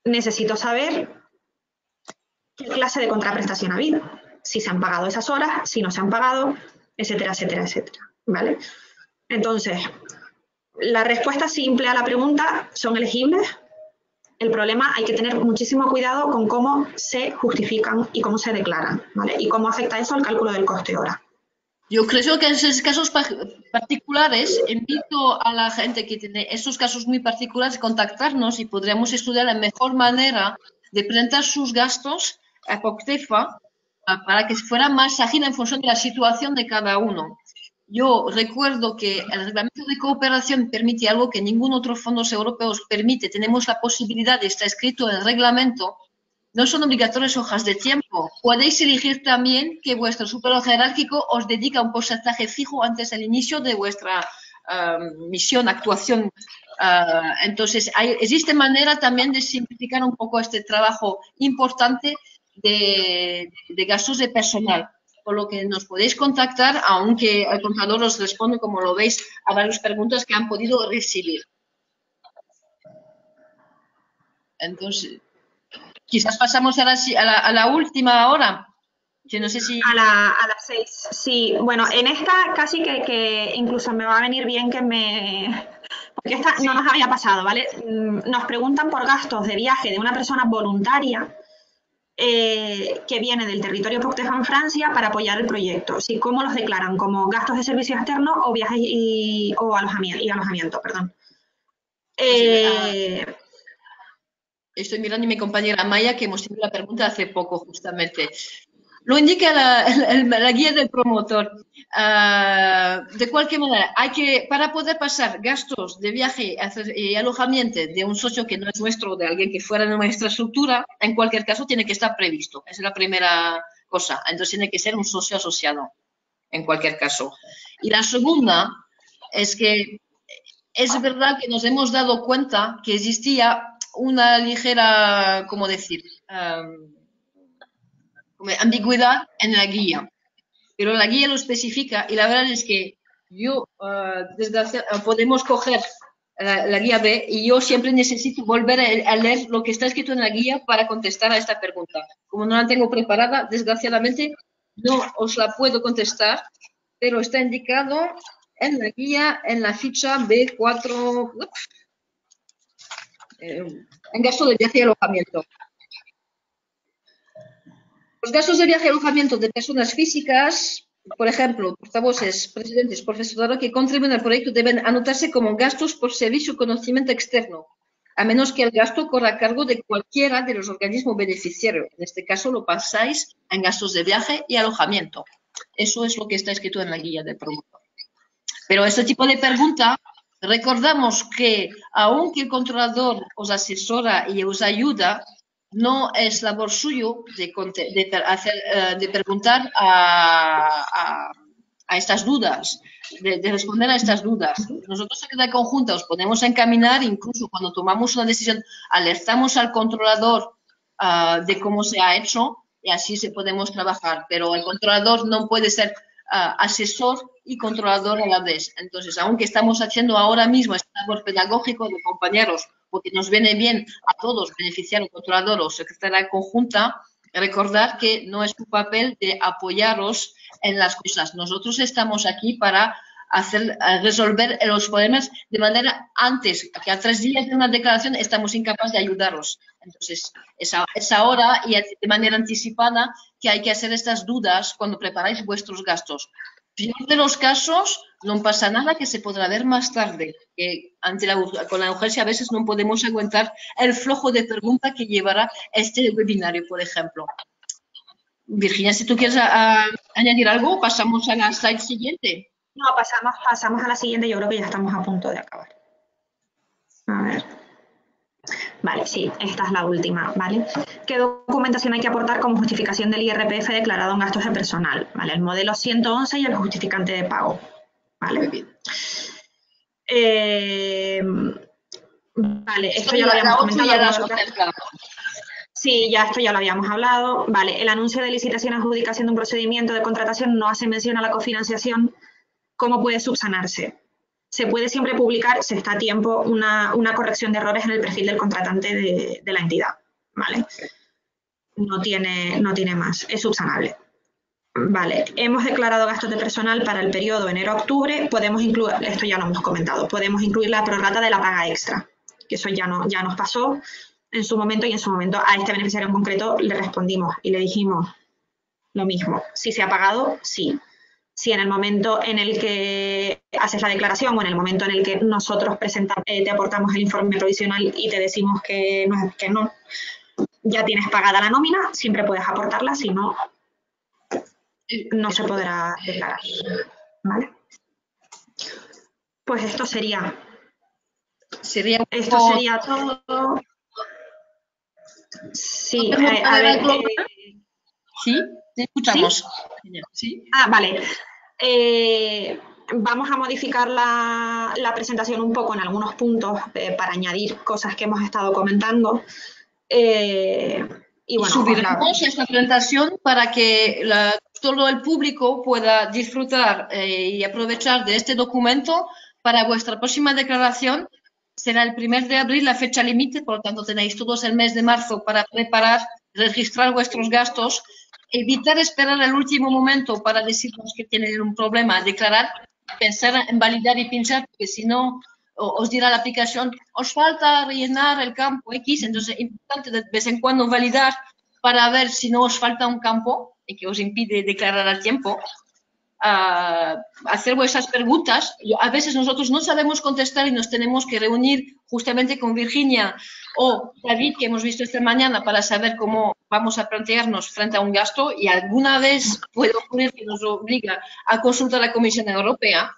C: necesito saber qué clase de contraprestación ha habido. Si se han pagado esas horas, si no se han pagado, etcétera, etcétera, etcétera, ¿vale? Entonces, la respuesta simple a la pregunta son elegibles. El problema, hay que tener muchísimo cuidado con cómo se justifican y cómo se declaran, ¿vale? Y cómo afecta eso al cálculo del coste hora.
A: Yo creo que en esos casos particulares invito a la gente que tiene esos casos muy particulares a contactarnos y podríamos estudiar la mejor manera de presentar sus gastos a POCTEFA para que fuera más ágil en función de la situación de cada uno. Yo recuerdo que el reglamento de cooperación permite algo que ningún otro fondo europeo permite. Tenemos la posibilidad, está escrito en el reglamento, no son obligatorias hojas de tiempo. Podéis elegir también que vuestro superior jerárquico os dedica un porcentaje fijo antes del inicio de vuestra misión, actuación. Entonces, existe manera también de simplificar un poco este trabajo importante de gastos de personal. Por lo que nos podéis contactar, aunque el contador os responde, como lo veis, a varias preguntas que han podido recibir. Entonces, quizás pasamos a la última hora. Yo no sé si...
C: A las 6, sí. Bueno, en esta casi que incluso me va a venir bien que me... Porque esta no nos había pasado, ¿vale? Nos preguntan por gastos de viaje de una persona voluntaria que viene del territorio POCTEFA en Francia para apoyar el proyecto. ¿Sí? ¿Cómo los declaran? ¿Como gastos de servicio externo o viajes y alojamiento? Perdón.
A: Estoy mirando a mi compañera Maya, que hemos tenido la pregunta hace poco, justamente. Lo indica la guía del promotor. De cualquier manera, para poder pasar gastos de viaje y alojamiento de un socio que no es nuestro, de alguien que fuera de nuestra estructura, en cualquier caso tiene que estar previsto. Esa es la primera cosa. Entonces tiene que ser un socio asociado, en cualquier caso. Y la segunda es que es verdad que nos hemos dado cuenta que existía una ligera, ¿cómo decir?, ambigüedad en la guía, pero la guía lo especifica y la verdad es que yo, podemos coger la guía B y yo siempre necesito volver a leer lo que está escrito en la guía para contestar a esta pregunta. Como no la tengo preparada, desgraciadamente no os la puedo contestar, pero está indicado en la guía, en la ficha B4, en gasto de viaje y alojamiento. Los gastos de viaje y alojamiento de personas físicas, por ejemplo, portavoces, presidentes, profesorado que contribuyen al proyecto deben anotarse como gastos por servicio o conocimiento externo, a menos que el gasto corra a cargo de cualquiera de los organismos beneficiarios. En este caso lo pasáis en gastos de viaje y alojamiento. Eso es lo que está escrito en la guía del promotor. Pero este tipo de pregunta, recordamos que aunque el controlador os asesora y os ayuda, no es labor suyo de preguntar a estas dudas, de responder a estas dudas. Nosotros en la conjunta os podemos encaminar, incluso cuando tomamos una decisión, alertamos al controlador de cómo se ha hecho y así se podemos trabajar. Pero el controlador no puede ser asesor y controlador a la vez. Entonces, aunque estamos haciendo ahora mismo este labor pedagógico de compañeros, porque nos viene bien a todos beneficiar al controlador o secretaria conjunta, recordar que no es su papel de apoyaros en las cosas. Nosotros estamos aquí para resolver los problemas de manera antes, que a 3 días de una declaración estamos incapaces de ayudaros. Entonces, es ahora y de manera anticipada que hay que hacer estas dudas cuando preparáis vuestros gastos. Peor de los casos, no pasa nada, que se podrá ver más tarde. Con la urgencia a veces no podemos aguantar el flujo de preguntas que llevará este webinario, por ejemplo. Virginia, si tú quieres añadir algo, pasamos a la slide siguiente.
C: No, pasamos a la siguiente. Yo creo que ya estamos a punto de acabar. A ver. Vale, sí, esta es la última, ¿vale? ¿Qué documentación hay que aportar como justificación del IRPF declarado en gastos de personal? ¿Vale? El modelo 111 y el justificante de pago, ¿vale?
A: Muy bien.
C: Vale, esto ya lo habíamos comentado. Sí, ya esto ya lo habíamos hablado. Vale, el anuncio de licitación y adjudicación de un procedimiento de contratación no hace mención a la cofinanciación. ¿Cómo puede subsanarse? Se puede siempre publicar, si está a tiempo, una corrección de errores en el perfil del contratante de la entidad, ¿vale? No tiene más, es subsanable. Vale, hemos declarado gastos de personal para el periodo enero-octubre, podemos incluir, esto ya lo hemos comentado, podemos incluir la prorrata de la paga extra, que eso ya nos pasó en su momento, y en su momento a este beneficiario en concreto le respondimos y le dijimos lo mismo. Si se ha pagado, sí. Si en el momento en el que haces la declaración o en el momento en el que nosotros te aportamos el informe provisional y te decimos que no, ya tienes pagada la nómina, siempre puedes aportarla, si no, no se podrá declarar. ¿Vale? Pues esto sería todo. Sí, a ver.
A: ¿Sí? ¿Te escuchamos?
C: ¿Sí? Vale. Vamos a modificar la presentación un poco en algunos puntos para añadir cosas que hemos estado comentando. Y bueno,
A: subiremos esta presentación para que todo el público pueda disfrutar y aprovechar de este documento para vuestra próxima declaración. Será el 1 de abril la fecha límite, por lo tanto tenéis todos el mes de marzo para preparar, registrar vuestros gastos, evitar esperar el último momento para decirnos que tienen un problema, declarar, pensar en validar y pinchar, porque si no os dirá la aplicación, os falta rellenar el campo X, entonces es importante de vez en cuando validar para ver si no os falta un campo y que os impide declarar al tiempo. Hacer vuestras preguntas. A veces nosotros no sabemos contestar y nos tenemos que reunir justamente con Virginia o David, que hemos visto esta mañana, para saber cómo vamos a plantearnos frente a un gasto, y alguna vez puede ocurrir que nos obliga a consultar a la Comisión Europea,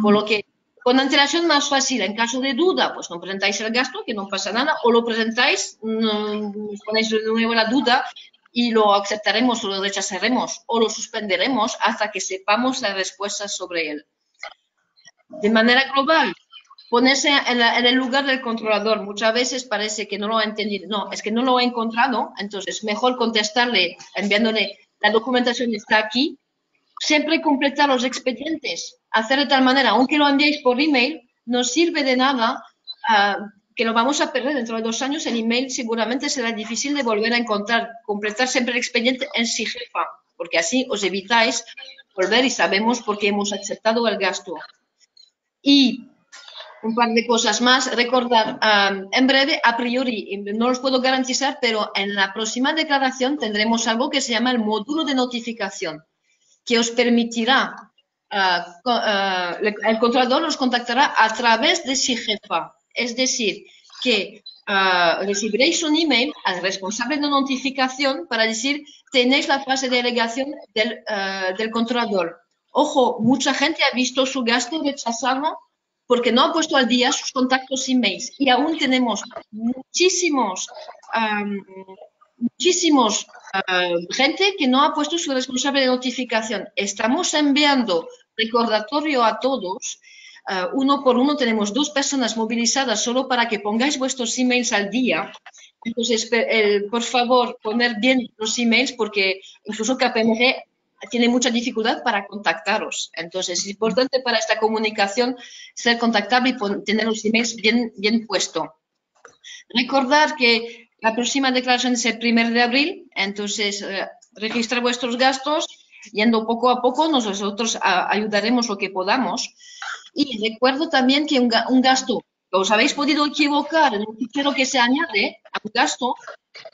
A: por lo que con antelación más fácil. En caso de duda, pues no presentáis el gasto, que no pasa nada, o lo presentáis, ponéis de nuevo la duda y lo aceptaremos o lo rechazaremos o lo suspenderemos hasta que sepamos la respuesta sobre él. De manera global, ponerse en el lugar del controlador. Muchas veces parece que no lo ha entendido. No, es que no lo he encontrado, entonces mejor contestarle enviándole la documentación está aquí. Siempre completar los expedientes, hacer de tal manera, aunque lo enviéis por email, no sirve de nada que lo vamos a perder dentro de 2 años. El email seguramente será difícil de volver a encontrar. Completar siempre el expediente en SIGEFA, porque así os evitáis volver y sabemos por qué hemos aceptado el gasto. Y un par de cosas más, recordar, en breve, a priori, no los puedo garantizar, pero en la próxima declaración tendremos algo que se llama el módulo de notificación, que os permitirá, el controlador os contactará a través de SIGEFA, es decir, que recibiréis un email al responsable de notificación para decir, tenéis la fase de delegación del controlador. Ojo, mucha gente ha visto su gasto rechazado porque no ha puesto al día sus contactos emails y aún tenemos muchísimos gente que no ha puesto su responsable de notificación. Estamos enviando recordatorio a todos, uno por uno. Tenemos 2 personas movilizadas solo para que pongáis vuestros emails al día. Entonces, por favor, poner bien los emails porque incluso KPMG tiene mucha dificultad para contactaros. Entonces, es importante para esta comunicación ser contactable y tener los emails bien puestos. Recordar que la próxima declaración es el 1 de abril, entonces registrar vuestros gastos, yendo poco a poco, nosotros ayudaremos lo que podamos. Y recuerdo también que un gasto, os habéis podido equivocar en un fichero que se añade a un gasto,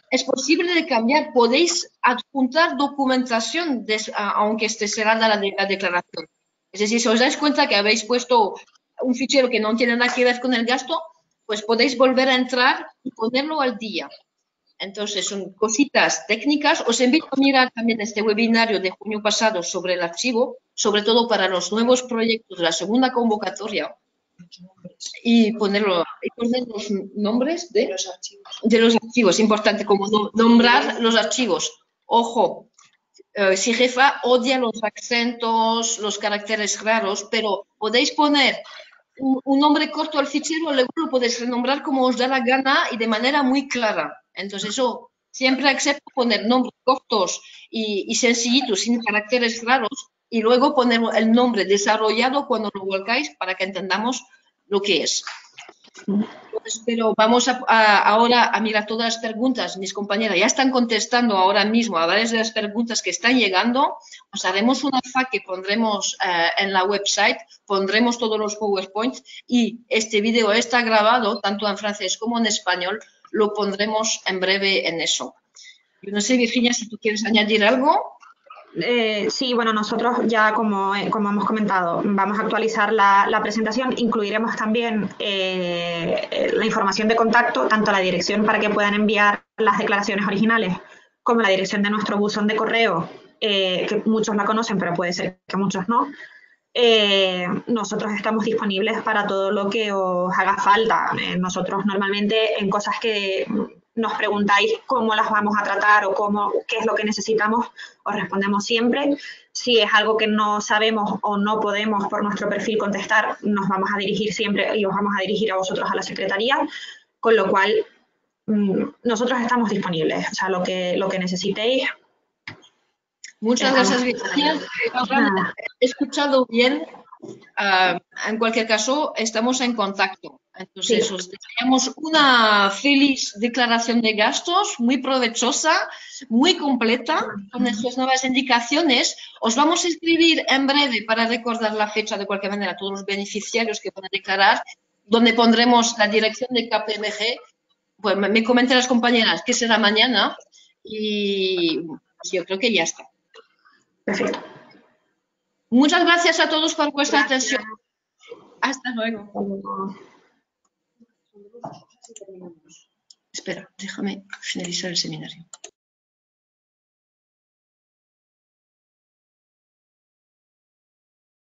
A: es posible de cambiar, podéis adjuntar documentación, aunque este será de la declaración. Es decir, si os dais cuenta que habéis puesto un fichero que no tiene nada que ver con el gasto, pues podéis volver a entrar y ponerlo al día. Entonces, son cositas técnicas. Os invito a mirar también este webinario de junio pasado sobre el archivo, sobre todo para los nuevos proyectos de la segunda convocatoria, y poner los nombres de los archivos. Importante, como nombrar los archivos. Ojo, SIGEFA odia los acentos, los caracteres raros, pero podéis poner un nombre corto al fichero, luego lo podéis renombrar como os da la gana y de manera muy clara. Entonces, eso siempre acepto poner nombres cortos y sencillitos, sin caracteres raros, y luego poner el nombre desarrollado cuando lo volcáis para que entendamos lo que es. Pero vamos ahora a mirar todas las preguntas. Mis compañeras ya están contestando ahora mismo a varias de las preguntas que están llegando. Os haremos una FAQ que pondremos en la website, pondremos todos los PowerPoints y este vídeo está grabado tanto en francés como en español. Lo pondremos en breve en eso. Yo no sé, Virginia, si tú quieres añadir algo.
C: Sí, bueno, nosotros ya como hemos comentado, vamos a actualizar la presentación, incluiremos también la información de contacto, tanto la dirección para que puedan enviar las declaraciones originales, como la dirección de nuestro buzón de correo, que muchos la conocen, pero puede ser que muchos no. Nosotros estamos disponibles para todo lo que os haga falta. Nosotros normalmente en cosas que nos preguntáis cómo las vamos a tratar o qué es lo que necesitamos, os respondemos siempre. Si es algo que no sabemos o no podemos por nuestro perfil contestar, nos vamos a dirigir siempre y os vamos a dirigir a vosotros a la secretaría, con lo cual nosotros estamos disponibles, o sea, lo que necesitéis.
A: Muchas gracias, Virginia. He escuchado bien. En cualquier caso, estamos en contacto. Entonces, os deseamos una feliz declaración de gastos, muy provechosa, muy completa, con nuestras nuevas indicaciones. Os vamos a escribir en breve para recordar la fecha, de cualquier manera, a todos los beneficiarios que van a declarar, donde pondremos la dirección de KPMG. Pues me comentan las compañeras que será mañana y pues yo creo que ya está.
C: Perfecto.
A: Muchas gracias a todos por vuestra atención. Hasta luego. Espera, déjame finalizar el seminario.